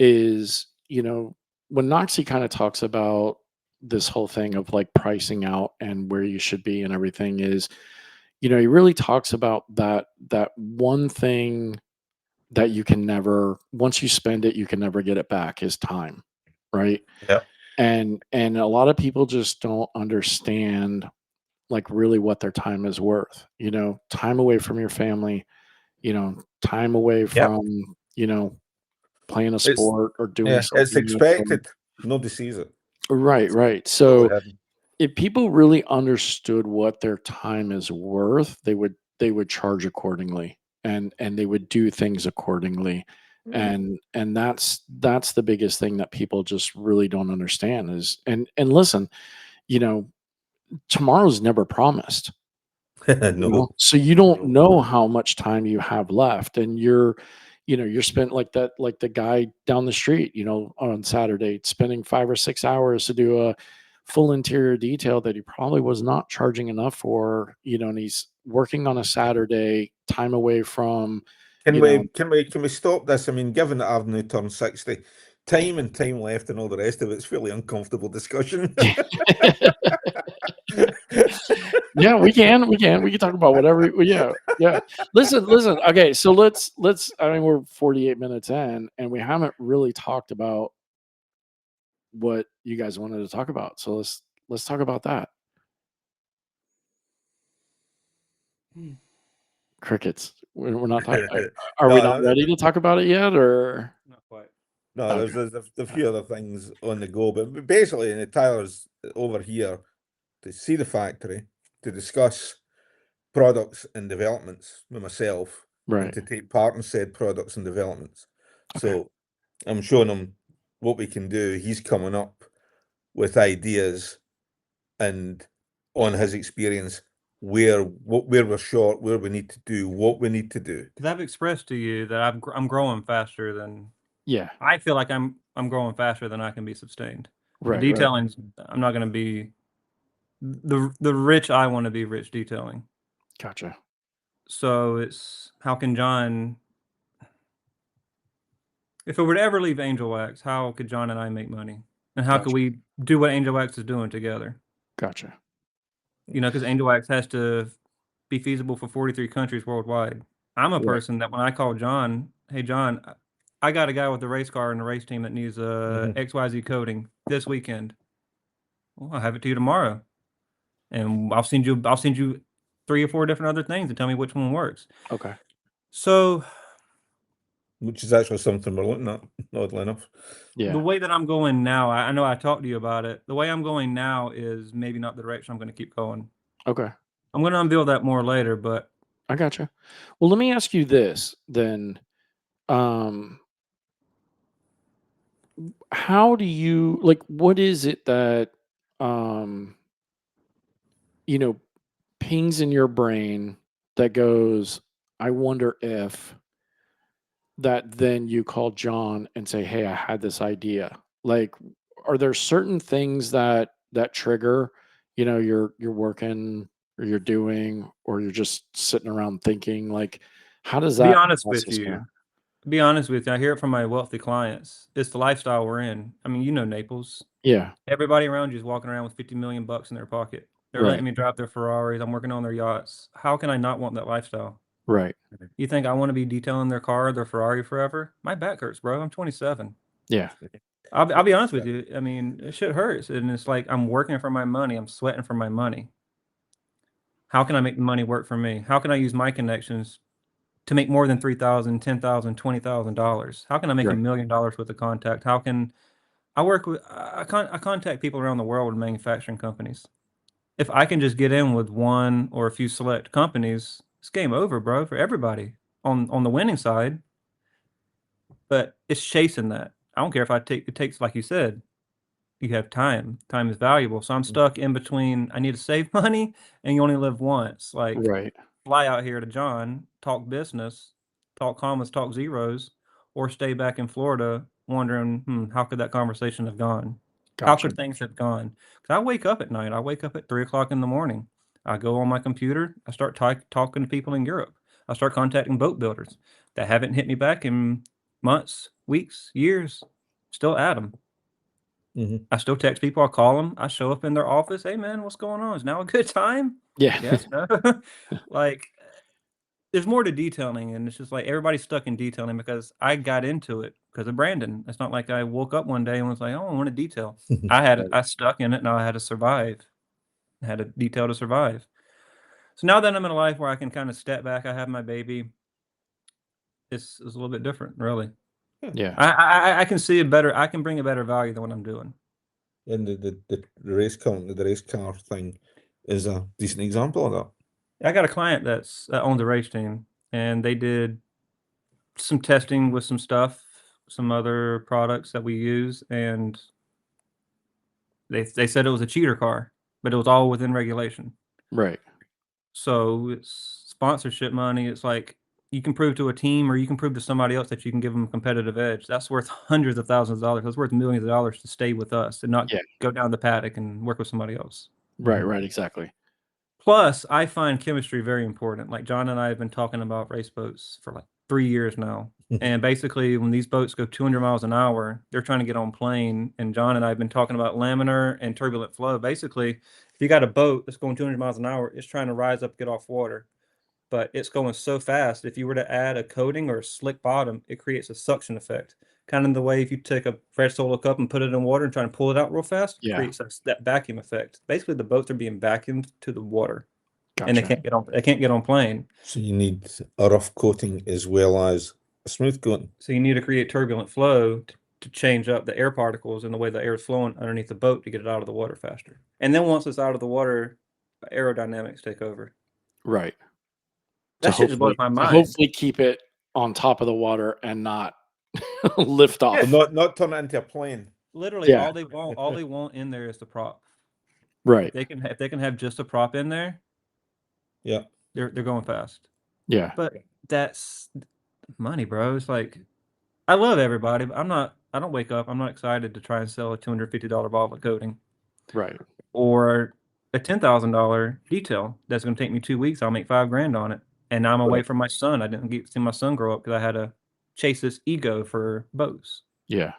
is, when Noxie kind of talks about this whole thing of like pricing out and where you should be and everything is, he really talks about that one thing that you can never, once you spend it, you can never get it back, is time. Right. Yeah. And a lot of people just don't understand like really what their time is worth, time away from your family, time away from, playing a sport or doing something. It's expected. Nobody sees it. Right. So if people really understood what their time is worth, they would charge accordingly and they would do things accordingly. And that's the biggest thing that people just really don't understand is, and listen, tomorrow's never promised. No. So you don't know how much time you have left, and you're spent like the guy down the street, on Saturday, spending 5 or 6 hours to do a full interior detail that he probably was not charging enough for, and he's working on a Saturday, time away from. Can we stop this? I mean, given that I've now turned 60, time and time left and all the rest of it's fairly uncomfortable discussion. Yeah, we can talk about whatever. Yeah. Listen. Okay, so let's. I mean, we're 48 minutes in, and we haven't really talked about what you guys wanted to talk about. So let's talk about that. Crickets. We're not talking. Are we not ready to talk about it yet, or not quite? No, okay. There's a few other things on the go, but basically, Tyler's over here to see the factory, to discuss products and developments with myself, right, and to take part in said products and developments. Okay. So I'm showing him what we can do. He's coming up with ideas and on his experience where we're short, where we need to do what we need to do. Because I've expressed to you that I'm growing faster than. Yeah, I feel like I'm growing faster than I can be sustained. Right. Detailing, I'm not going to be the rich. I want to be rich detailing. Gotcha. So it's how can John? If it were to ever leave Angel Wax, how could John and I make money? And how could Gotcha. we do what Angel Wax is doing together? Gotcha. You know, because Angel Wax has to be feasible for 43 countries worldwide. I'm a Right. person that when I call John, hey, John, I got a guy with a race car and a race team that needs XYZ coating this weekend. Well, I'll have it to you tomorrow. And I'll send you 3 or 4 different other things and tell me which one works. Okay. So, which is actually something we're looking at, oddly enough. Yeah. the way that I'm going now, I know I talked to you about it. The way I'm going now is maybe not the direction I'm going to keep going. Okay. I'm going to unveil that more later, but I gotcha. Well, let me ask you this then. How do you like? What is it that um, you know pings in your brain that goes, I wonder if, that then you call John and say, "Hey, I had this idea." Like, are there certain things that trigger, you're working or you're doing or you're just sitting around thinking, like, how does to be that honest with process you, go? I hear it from my wealthy clients. It's the lifestyle we're in. I mean, you know Naples. Yeah, Everybody around you is walking around with 50 million bucks in their pocket. They're right, letting me drive their Ferraris. I'm working on their yachts. How can I not want that lifestyle? right. You think I want to be detailing their car, their Ferrari forever? My back hurts, bro. I'm 27. Yeah, I'll be honest with you. I mean, shit hurts, and it's like I'm working for my money. I'm sweating for my money. How can I make the money work for me? How can I use my connections to make more than $3,000, $10,000, $20,000? How can I make $1 right. million with a contact? How can I work with? I contact people around the world in manufacturing companies. If I can just get in with one or a few select companies, it's game over, bro, for everybody on the winning side. But it's chasing that. I don't care if it takes, like you said, you have time. Time is valuable. So I'm stuck in between. I need to save money, and you only live once. Like, Right. fly out here to John, talk business, talk commas, talk zeros, or stay back in Florida wondering, how could that conversation have gone? How Gotcha. could things have gone? Because I wake up at night. I wake up at 3 o'clock in the morning. I go on my computer. I start talking to people in Europe. I start contacting boat builders that haven't hit me back in months, weeks, years. Still at them. I still text people. I call them. I show up in their office. Hey, man, what's going on? Is now a good time? Yeah. Yes, no. Like, there's more to detailing, and it's just like everybody's stuck in detailing because I got into it because of Brandon. It's not like I woke up one day and was like, "Oh, I want to detail." I stuck in it, and I had to survive. I had a detail to survive. So now that I'm in a life where I can kind of step back, I have my baby. It's a little bit different, really. Yeah. I can see it better. I can bring a better value than what I'm doing. And the race car thing is a decent example of that. I got a client that owns a race team, and they did some testing with some stuff, some other products that we use, and they said it was a cheater car, but it was all within regulation. Right. So it's sponsorship money. It's like you can prove to a team or you can prove to somebody else that you can give them a competitive edge. That's worth hundreds of thousands of dollars. That's worth millions of dollars to stay with us and not Yeah. go down the paddock and work with somebody else. Right. Right. Exactly. Plus, I find chemistry very important. Like John and I have been talking about race boats for like 3 years now. And basically, when these boats go 200 miles an hour, they're trying to get on plane. And John and I have been talking about laminar and turbulent flow. Basically, if you got a boat that's going 200 miles an hour, it's trying to rise up, get off water. But it's going so fast. If you were to add a coating or a slick bottom, it creates a suction effect. Kind of the way if you take a fresh solo cup and put it in water and try to pull it out real fast, it Yeah. creates that vacuum effect. Basically, the boats are being vacuumed to the water. And they Gotcha. can't get on plane. So you need a rough coating as well as a smooth coating. So you need to create turbulent flow to change up the air particles and the way the air is flowing underneath the boat to get it out of the water faster. And then once it's out of the water, aerodynamics take over. Right. That shit just blows my mind. Hopefully keep it on top of the water and not lift off. Yeah. Not turn it into a plane. Literally, Yeah. all they want in there is the prop. Right. If they can have just a prop in there, Yeah. they're going fast. Yeah. But that's money, bro. It's like I love everybody, but I don't wake up. I'm not excited to try and sell a $250 bottle of coating. Right. Or a $10,000 detail that's going to take me 2 weeks. I'll make $5,000 on it. And now I'm away from my son. I didn't get to see my son grow up because I had to chase this ego for bows. Yeah.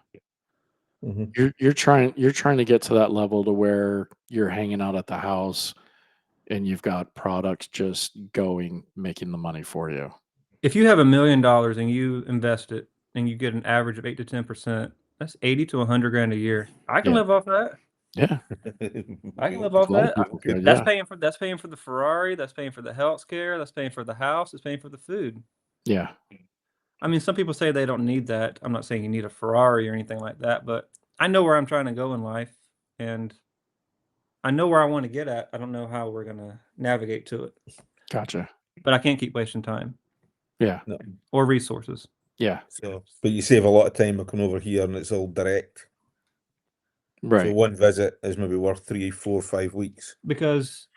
You're trying to get to that level to where you're hanging out at the house and you've got products just going, making the money for you. If you have $1 million and you invest it and you get an average of 8 to 10%, that's 80 to 100 grand a year. I can live off that. Yeah. I can live off that. Could, that's paying for the Ferrari, that's paying for the health care, that's paying for the house, it's paying for the food. Yeah. I mean, some people say they don't need that. I'm not saying you need a Ferrari or anything like that, but I know where I'm trying to go in life and I know where I want to get at. I don't know how we're going to navigate to it. Gotcha. But I can't keep wasting time. Yeah. No. Or resources. Yeah. So, but you save a lot of time by coming over here and it's all direct. Right. So one visit is maybe worth 3, 4, 5 weeks. Because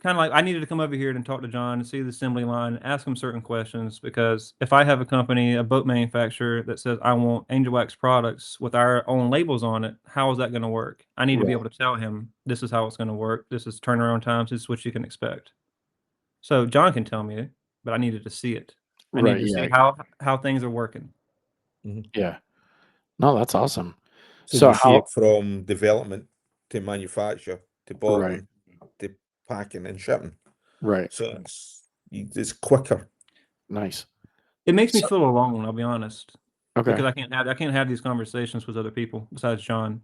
kind of like I needed to come over here and talk to John and see the assembly line, ask him certain questions. Because if I have a company, a boat manufacturer that says I want Angel Wax products with our own labels on it, how is that going to work? I need to be able to tell him this is how it's going to work. This is turnaround times. This is what you can expect. So John can tell me it, but I needed to see it. I need to see how things are working. Yeah. No, that's awesome. So you see it from development to manufacture to bottling to packing and shipping. Right. So it's quicker. Nice. It makes me feel alone, I'll be honest. Okay. Because I can't have these conversations with other people besides John.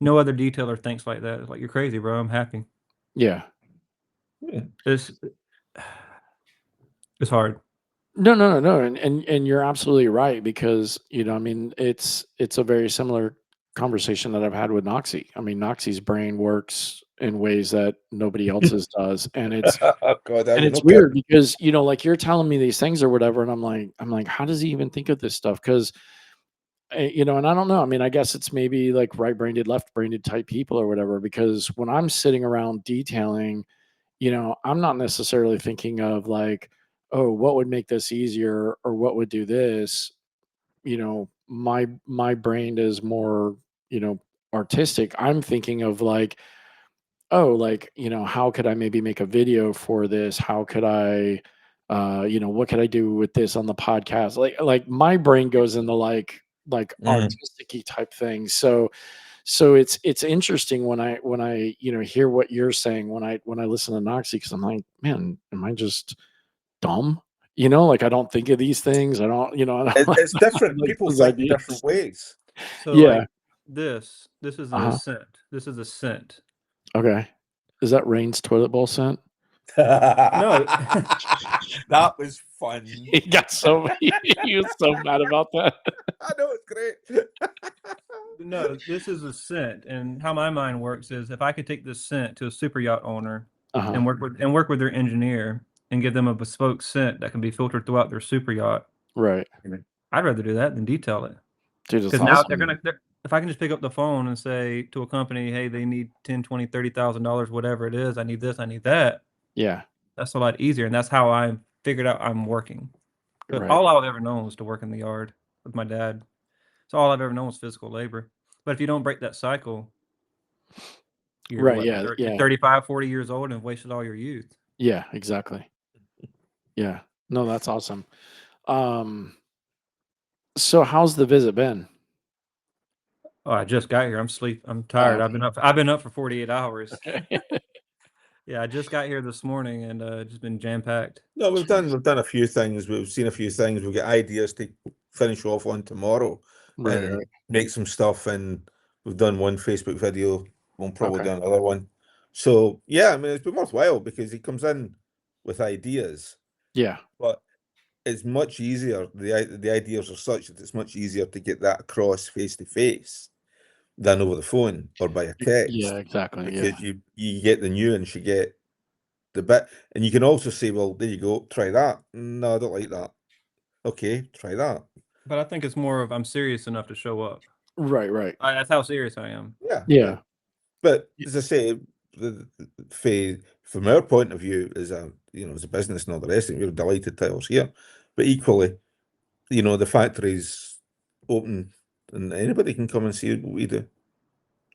No other detailer thinks like that. It's like, you're crazy, bro. I'm happy. Yeah. It's hard. No. And you're absolutely right because, I mean, it's a very similar conversation that I've had with Noxie. I mean, Noxie's brain works in ways that nobody else's does. And it's weird because, like you're telling me these things or whatever. And I'm like, how does he even think of this stuff? Because, and I don't know. I mean, I guess it's maybe like right-brained, left-brained type people or whatever, because when I'm sitting around detailing, I'm not necessarily thinking of like, oh, what would make this easier or what would do this. My brain is more, artistic. I'm thinking of like, oh, like, how could I maybe make a video for this? How could I, what could I do with this on the podcast? Like my brain goes into like artistic-y type things. So it's interesting when I hear what you're saying when I listen to Noxie, because I'm like, man, am I just dumb? Like I don't think of these things. I don't, it's different. like People think different ways. So like this is a scent. This is a scent. Okay. Is that Rain's toilet bowl scent? No. That was fun. He got he was so mad about that. I know, it's great. No, this is a scent, and how my mind works is if I could take this scent to a super yacht owner and work with their engineer and give them a bespoke scent that can be filtered throughout their super yacht. Right. I'd rather do that than detail it. Dude, because now if I can just pick up the phone and say to a company, hey, they need $10, $20, $30,000, whatever it is, I need this, I need that. Yeah. That's a lot easier, and that's how I figured out I'm working. But all I've ever known was to work in the yard with my dad. So all I've ever known was physical labor. But if you don't break that cycle, you're 35, 40 years old and have wasted all your youth. Yeah, exactly. Yeah. No, that's awesome. So how's the visit been? Oh, I just got here. I'm tired. I've been up for 48 hours. Okay. Yeah, I just got here this morning and just been jam-packed. No, we've done a few things. We've seen a few things. We've got ideas to finish off on tomorrow and make some stuff. And we've done one Facebook video. We'll probably do another one. So yeah, I mean, it's been worthwhile because he comes in with ideas. Yeah. But it's much easier. The ideas are such that it's much easier to get that across face to face than over the phone or by a text. Yeah, exactly. Because you get the nuance, you get the bit, and you can also say, well, there you go, try that. No, I don't like that. Okay, try that. But I think it's more of I'm serious enough to show up. Right. That's how serious I am. Yeah. But as I say, from our point of view, as a business and all the rest of it, we're delighted titles here. But equally, the factory's open and anybody can come and see what we do.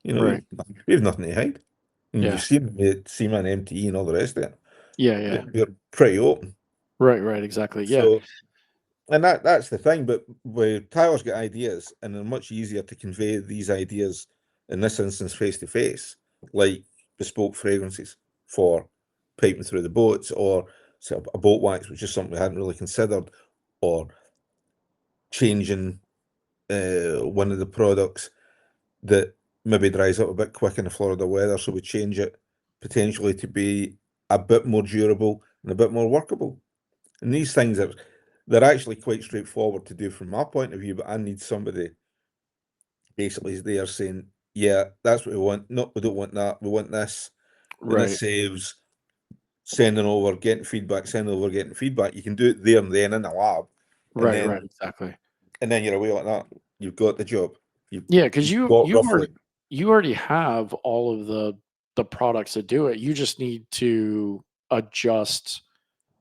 We have nothing to hide. And you've seen SEMA and MTE and all the rest of it. Yeah. We're pretty open. Right, exactly. Yeah. So And that's the thing. But with Tyler's got ideas, and they're much easier to convey these ideas in this instance face to face, like bespoke fragrances for piping through the boats, or a boat wax, which is something we hadn't really considered, or changing one of the products that maybe dries up a bit quick in the Florida weather, so we change it potentially to be a bit more durable and a bit more workable. And these things they're actually quite straightforward to do from my point of view, but I need somebody basically there saying, yeah, that's what we want. No, we don't want that. We want this. And this saves sending over, getting feedback, getting feedback. You can do it there and then in the lab. Right, exactly. And then you're away like that. You've got the job. Yeah, because you already have all of the products that do it. You just need to adjust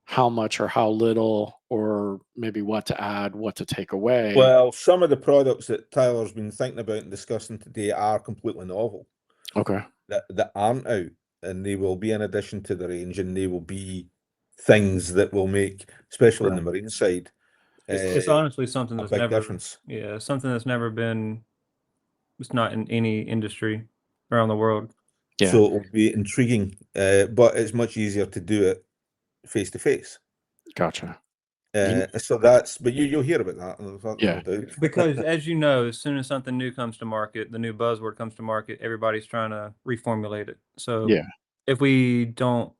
how much or how little, or maybe what to add, what to take away. Well, some of the products that Tyler's been thinking about and discussing today are completely novel. Okay. That aren't out, and they will be in addition to the range, and they will be things that will make, especially on the marine side, it's honestly something that's never difference. Yeah, something that's never been. It's not in any industry around the world. Yeah. So it will be intriguing, but it's much easier to do it face to face. Gotcha. So that's, but you'll hear about that. Yeah. Because as you know, as soon as something new comes to market, the new buzzword comes to market, everybody's trying to reformulate it. So yeah, if we don't,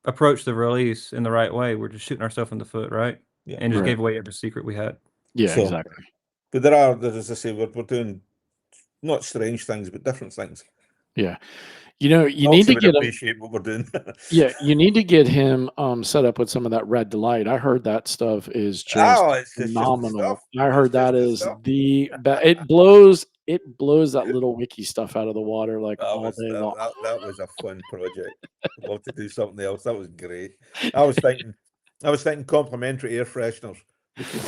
approach the release in the right way, we're just shooting ourselves in the foot, right? Yeah. And just gave away every secret we had. Yeah, so, exactly. But there are, as I say, we're doing not strange things, but different things. Yeah. You need to get appreciate what we're doing. Yeah, you need to get him set up with some of that Red Delight. I heard that stuff is just phenomenal. I heard that is the best. It blows that little wiki stuff out of the water like all day long. That was a fun project. I'd love to do something else. That was great. I was thinking complimentary air fresheners.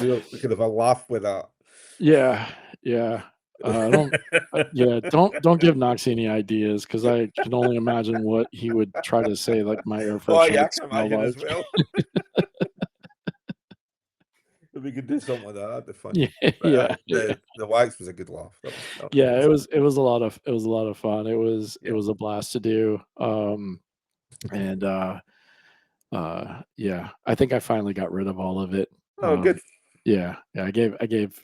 We could have a laugh with that. Yeah. Don't give Knox any ideas, because I can only imagine what he would try to say. Like my air freshener. Oh yeah, I can imagine as well. We could do something like that. That'd be fun. Yeah. The wax was a good laugh. It was a lot of fun. It was a blast to do. And I think I finally got rid of all of it. Oh, good. Yeah. I gave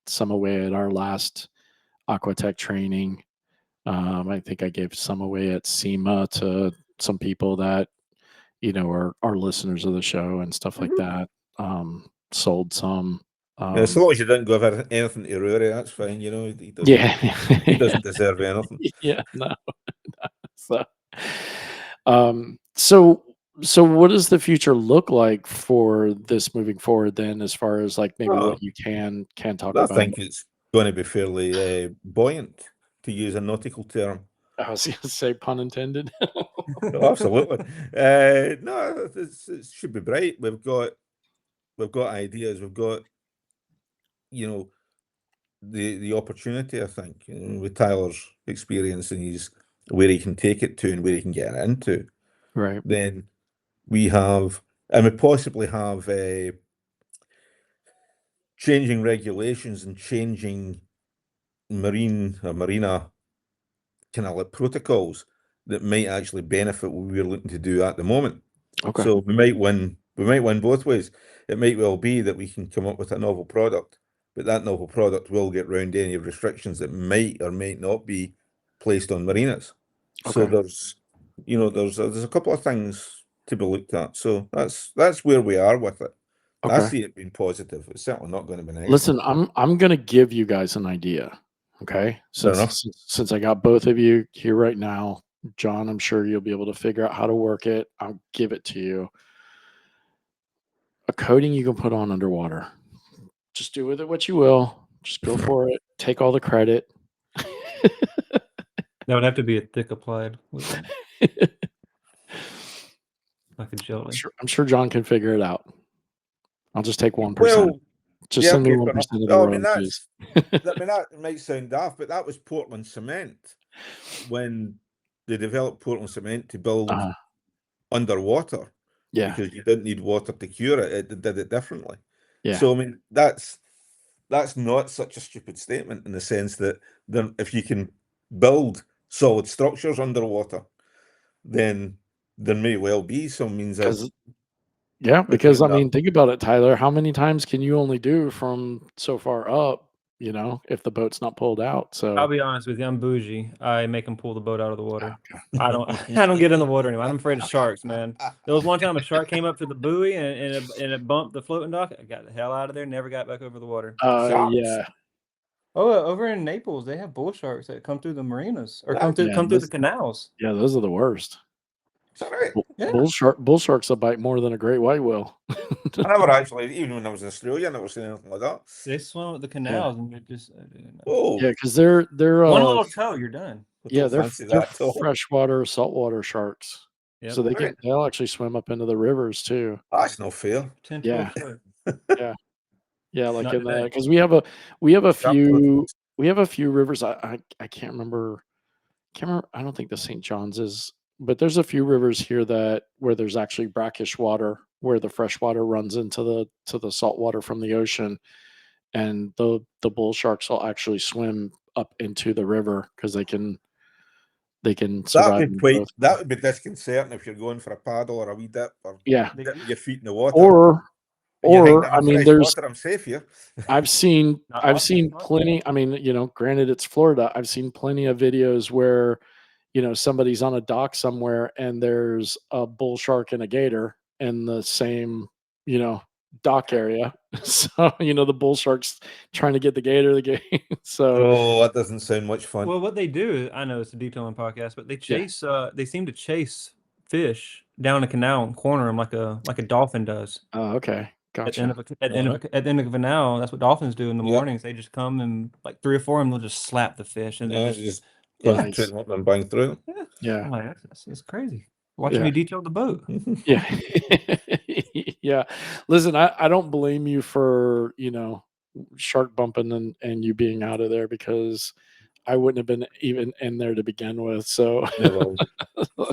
some away at our last Aquatech training. I think I gave some away at SEMA to some people that are listeners of the show and stuff like that. Sold some. As long as you didn't give anything to Rory, that's fine. He doesn't, he doesn't deserve anything. Yeah, no. So what does the future look like for this moving forward then, as far as like maybe what you can talk about? I think it's going to be fairly buoyant, to use a nautical term. I was going to say pun intended. No, absolutely. No, it should be bright. We've got ideas. We've got, the opportunity, I think, with Tyler's experience and where he can take it to and where he can get it into. Right. Then we have, and we possibly have changing regulations and changing marina kind of like protocols that might actually benefit what we're looking to do at the moment. Okay. So we might win both ways. It might well be that we can come up with a novel product, but that novel product will get round any restrictions that might or might not be placed on marinas. Okay. So there's a couple of things to be looked at. So that's where we are with it. Okay. I see it being positive. It's certainly not going to be negative. Listen, I'm going to give you guys an idea. Okay. Since I got both of you here right now, John, I'm sure you'll be able to figure out how to work it. I'll give it to you. A coating you can put on underwater. Just do with it what you will. Just go for it. Take all the credit. That would have to be a thick applied. Like a jelly. I'm sure John can figure it out. I'll just take 1%. Well, just send me 1% of the royalties. That might sound daft, but that was Portland cement when they developed Portland cement to build underwater. Yeah. because you didn't need water to cure it. It did it differently. Yeah. So I mean, that's not such a stupid statement in the sense that then if you can build solid structures underwater, then there may well be some means of Because I doing that. mean, think about it, Tyler. How many times can you only do from so far up, if the boat's not pulled out? I'll So be honest with you, I'm bougie. I make them pull the boat out of the water. I don't get in the water anymore. I'm afraid of sharks, man. There was one time a shark came up to the buoy and it bumped the floating dock. I got the hell out of there, never got back over the water. yeah. Oh, over in Naples, they have bull sharks that come through the marinas or come through the canals. Yeah, those are the worst. Is that right? Yeah. Bull sharks will bite more than a great white will. I never actually, even when I was in Australia, I never seen anything like that. They swim at the canals and they're just Oh, Yeah, because they're one little toe, you're done. yeah, they're fancy freshwater, saltwater sharks. Yep. So they'll actually swim up into the rivers too. That's no fair. 10, Yeah. 12 Yeah. Yeah, like Not in the today. because we have a few rivers. I can't remember. I don't think the St. John's is, but there's a few rivers here where there's actually brackish water, where the fresh water runs into the salt water from the ocean, and the bull sharks will actually swim up into the river because they can survive. That would be disconcerting if you're going for a paddle or a wee dip or dip your feet in the water. Or I mean, I'm safe here. I've seen plenty. I mean, granted it's Florida. I've seen plenty of videos where, somebody's on a dock somewhere and there's a bull shark and a gator in the same, dock area. So, the bull shark's trying to get the gator. So that doesn't sound much fun. Well, what they do, I know it's a detailing podcast, but they chase. They seem to chase fish down a canal and corner them like a dolphin does. Oh, okay. Gotcha. At the end of a canal, that's what dolphins do in the mornings. They just come and like 3 or 4 of them, they'll just slap the fish and then just concentrate on them bang through. Yeah. Oh, that's crazy. Watching me detail the boat. Yeah. Yeah. Listen, I don't blame you for, shark bumping and you being out of there because I wouldn't have been even in there to begin with. So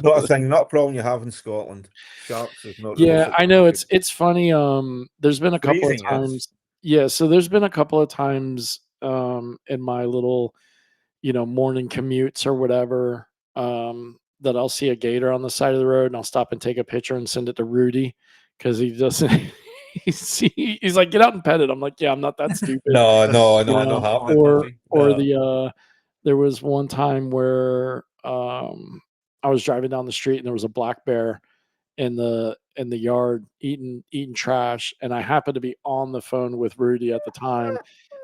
not a thing, not a problem you have in Scotland. Sharks is not. Yeah, I know it's funny. There's been a couple of times. Yeah, so there's been a couple of times in my little, morning commutes or whatever, that I'll see a gator on the side of the road and I'll stop and take a picture and send it to Rudy because he doesn't. He's like, get out and pet it. I'm like, yeah, I'm not that stupid. No. There was one time where I was driving down the street and there was a black bear in the yard eating trash, and I happened to be on the phone with Rudy at the time,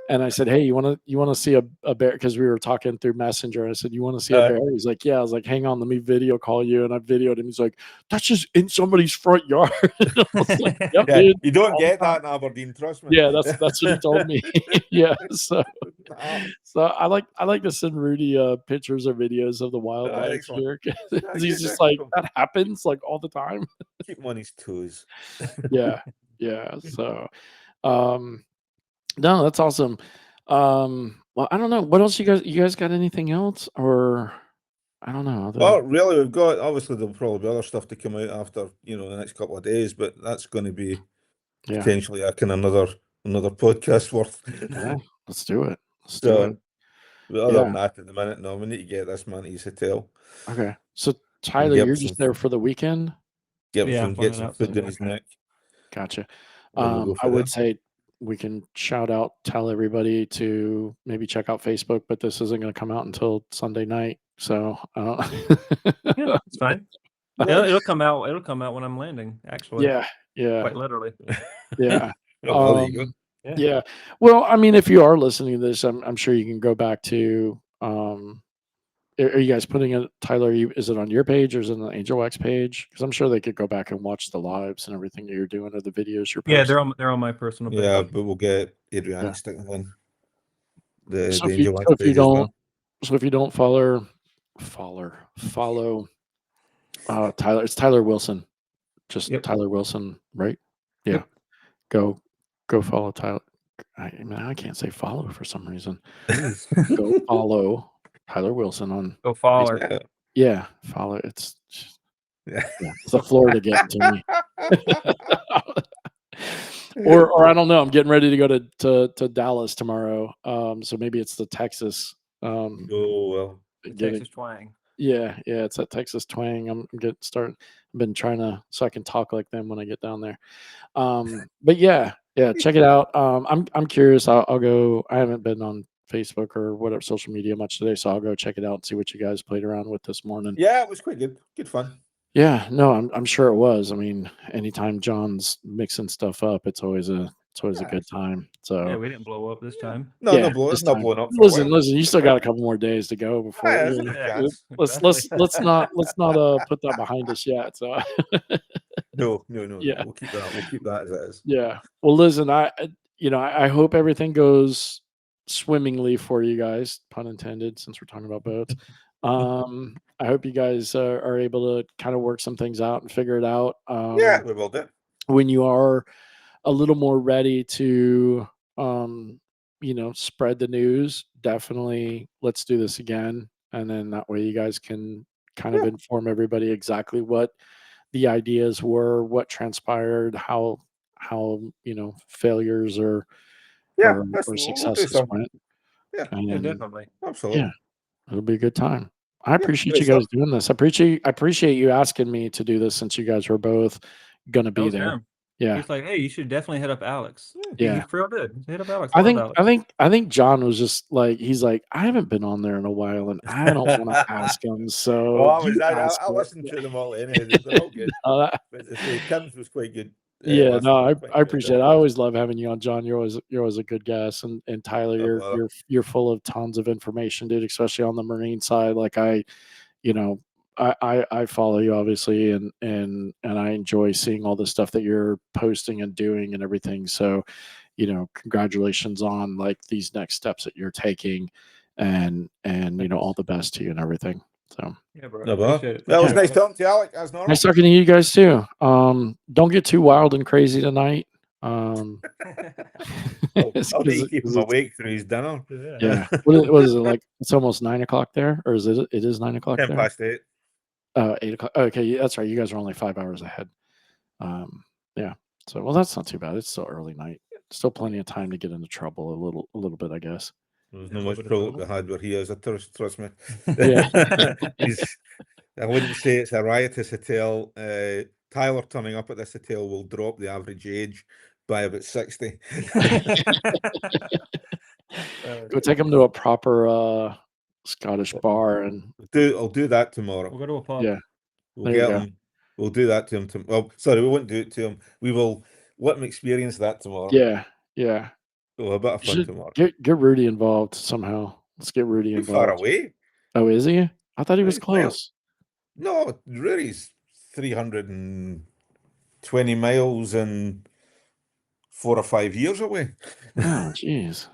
and I said, "Hey, you want to see a bear?" Because we were talking through Messenger. I said, "You want to see a bear?" He's like, "Yeah." I was like, "Hang on, let me video call you," and I videoed him. He's like, "That's just in somebody's front yard." I was like, "Yep, dude." You don't get that in Aberdeen, trust me. Yeah, that's what he told me. Yeah, so I like to send Rudy pictures or videos of the wildlife here because he's just like, that happens like all the time. Keep him on his toes. Yeah. So, no, that's awesome. Well, I don't know. What else you guys got anything else or I don't know. Well, really, we've got obviously there'll probably be other stuff to come out after the next couple of days, but that's going to be potentially another podcast worth. Yeah, let's do it. Other than that, at the minute, no, we need to get this man to his hotel. Okay, so Tyler, you're just there for the weekend. Get some food in his neck. Gotcha. I would say we can tell everybody to maybe check out Facebook, but this isn't going to come out until Sunday night. So yeah, it's fine. It'll come out. It'll come out when I'm landing. Actually, yeah, quite literally. Yeah. Oh, there you go. Yeah. Well, I mean, if you are listening to this, I'm sure you can go back to. Are you guys putting it, Tyler? Is it on your page or is it on the Angel Wax page? Because I'm sure they could go back and watch the lives and everything that you're doing or the videos you're posting. Yeah, they're on my personal page. Yeah, but we'll get Adrian sticking on the So Angel Wax page as well. So if you don't follow Tyler, it's Tyler Wilson. Just Tyler Wilson, right? Yeah. Go follow Tyler. I can't say follow for some reason. Go follow Tyler Wilson on. Go follow. Yeah, follow. It's a Florida getting to me. or I don't know. I'm getting ready to go to Dallas tomorrow. So maybe it's the Texas. Oh well, The Getting Texas twang. yeah, it's that Texas twang. I'm getting start. I've been trying to so I can talk like them when I get down there. But yeah, check it out. I'm curious. I'll go. I haven't been on Facebook or whatever social media much today, so I'll go check it out and see what you guys played around with this morning. Yeah, it was quite good. Good fun. Yeah, no, I'm sure it was. I mean, anytime John's mixing stuff up, it's always a good time. So Yeah, we didn't blow up this time. No, yeah, it's not blowing up for Listen, a while. you still got a couple more days to go before. Yeah, there's a chance. Let's not put that behind us yet. So No. Yeah. We'll keep that as it is. yeah. Well, listen, I hope everything goes swimmingly for you guys, pun intended, since we're talking about boats. I hope you guys are able to kind of work some things out and figure it out. Yeah, we will do. When you are a little more ready to spread the news, definitely let's do this again, and then that way you guys can kind of inform everybody exactly what the ideas were, what transpired, how failures or Yeah, or we'll do successes something. went. Yeah, And definitely. absolutely. yeah, it'll be a good time. I appreciate great you guys stuff. doing this. I appreciate you asking me to do this since you guys were both gonna be there. Him. Yeah. He's like, hey, you should definitely hit up Alex. Yeah. He for real did. Hit up Alex. I Love Alex. think John was just like, he's like, I haven't been on there in a while and I don't want to ask him. So I listened to them all anyway. They're all good. But Tim's was quite good. Yeah, no, I good. appreciate it. I always love having you on, John. You're always a good guest, and Tyler, you're full of tons of information, dude. Especially on the marine side. Like I follow you obviously, and I enjoy seeing all the stuff that you're posting and doing and everything. So, congratulations on like these next steps that you're taking, and all the best to you and everything. So yeah, bro. No, Appreciate it. That was nice talking to you, Alec. As normal. nice talking to you guys too. Don't get too wild and crazy tonight. I'll need to keep him awake through his dinner. Yeah. What is it like? It's almost 9:00 there, or is it? It is 9:00 there. 8:10. 8:00. Okay, that's right. You guys are only 5 hours ahead. Yeah. So well, that's not too bad. It's still early night. Still plenty of time to get into trouble a little bit, I guess. There's no much trouble to had where he is. Trust me. Yeah. I wouldn't say it's a riotous hotel. Tyler turning up at this hotel will drop the average age by about 60. Go take him to a proper Scottish bar and I'll do that tomorrow. We'll go to a pub. Yeah. We'll get him. We'll do that to him. Well, sorry, we won't do it to him. We will let him experience that tomorrow. Yeah. We'll have a bit of fun tomorrow. Get Rudy involved somehow. Let's get Rudy involved. Too far away. Oh, is he? I thought he was close. No, Rudy's 320 miles and 4 or 5 years away. Oh, jeez.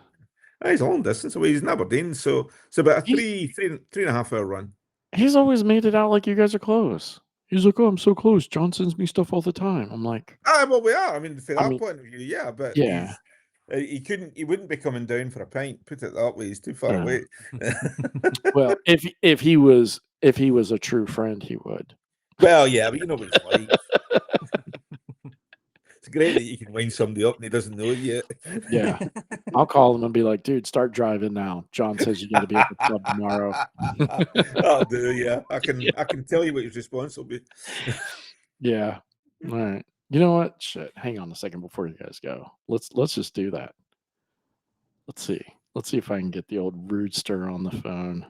He's a long distance away. He's in Aberdeen, so it's about a three and a half hour run. He's always made it out like you guys are close. He's like, "Oh, I'm so close. John sends me stuff all the time." I'm like, well, we are. I mean, from that point of view, yeah, but yeah. He wouldn't be coming down for a pint. Put it that way. He's too far away. Well, if he was a true friend, he would. Well, yeah, but you know what it's like. It's great that you can wind somebody up and he doesn't know it yet. Yeah, I'll call him and be like, "Dude, start driving now. John says you got to be at the club tomorrow." I'll do. Yeah, I can tell you what his response will be. Yeah. All right. You know what? Shit. Hang on a second before you guys go. Let's just do that. Let's see. Let's see if I can get the old Roodster on the phone.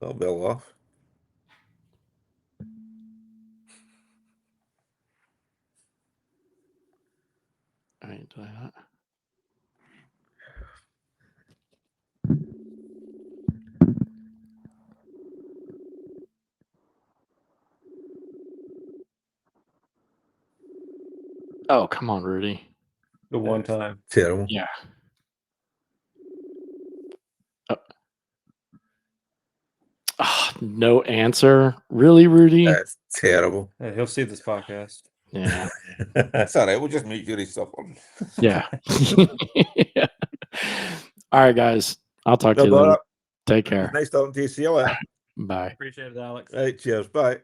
That'll be off. I ain't doing that. Oh, come on, Rudy. The one time. Terrible. Yeah. No answer. Really, Rudy? That's terrible. Yeah, he'll see this podcast. Yeah. That's all right. We'll just make sure he's suffering. Yeah. Yeah. All right, guys. I'll talk to you later. Take care. Nice talking to you. See you later. Bye. Appreciate it, Alex. Right. Cheers. Bye.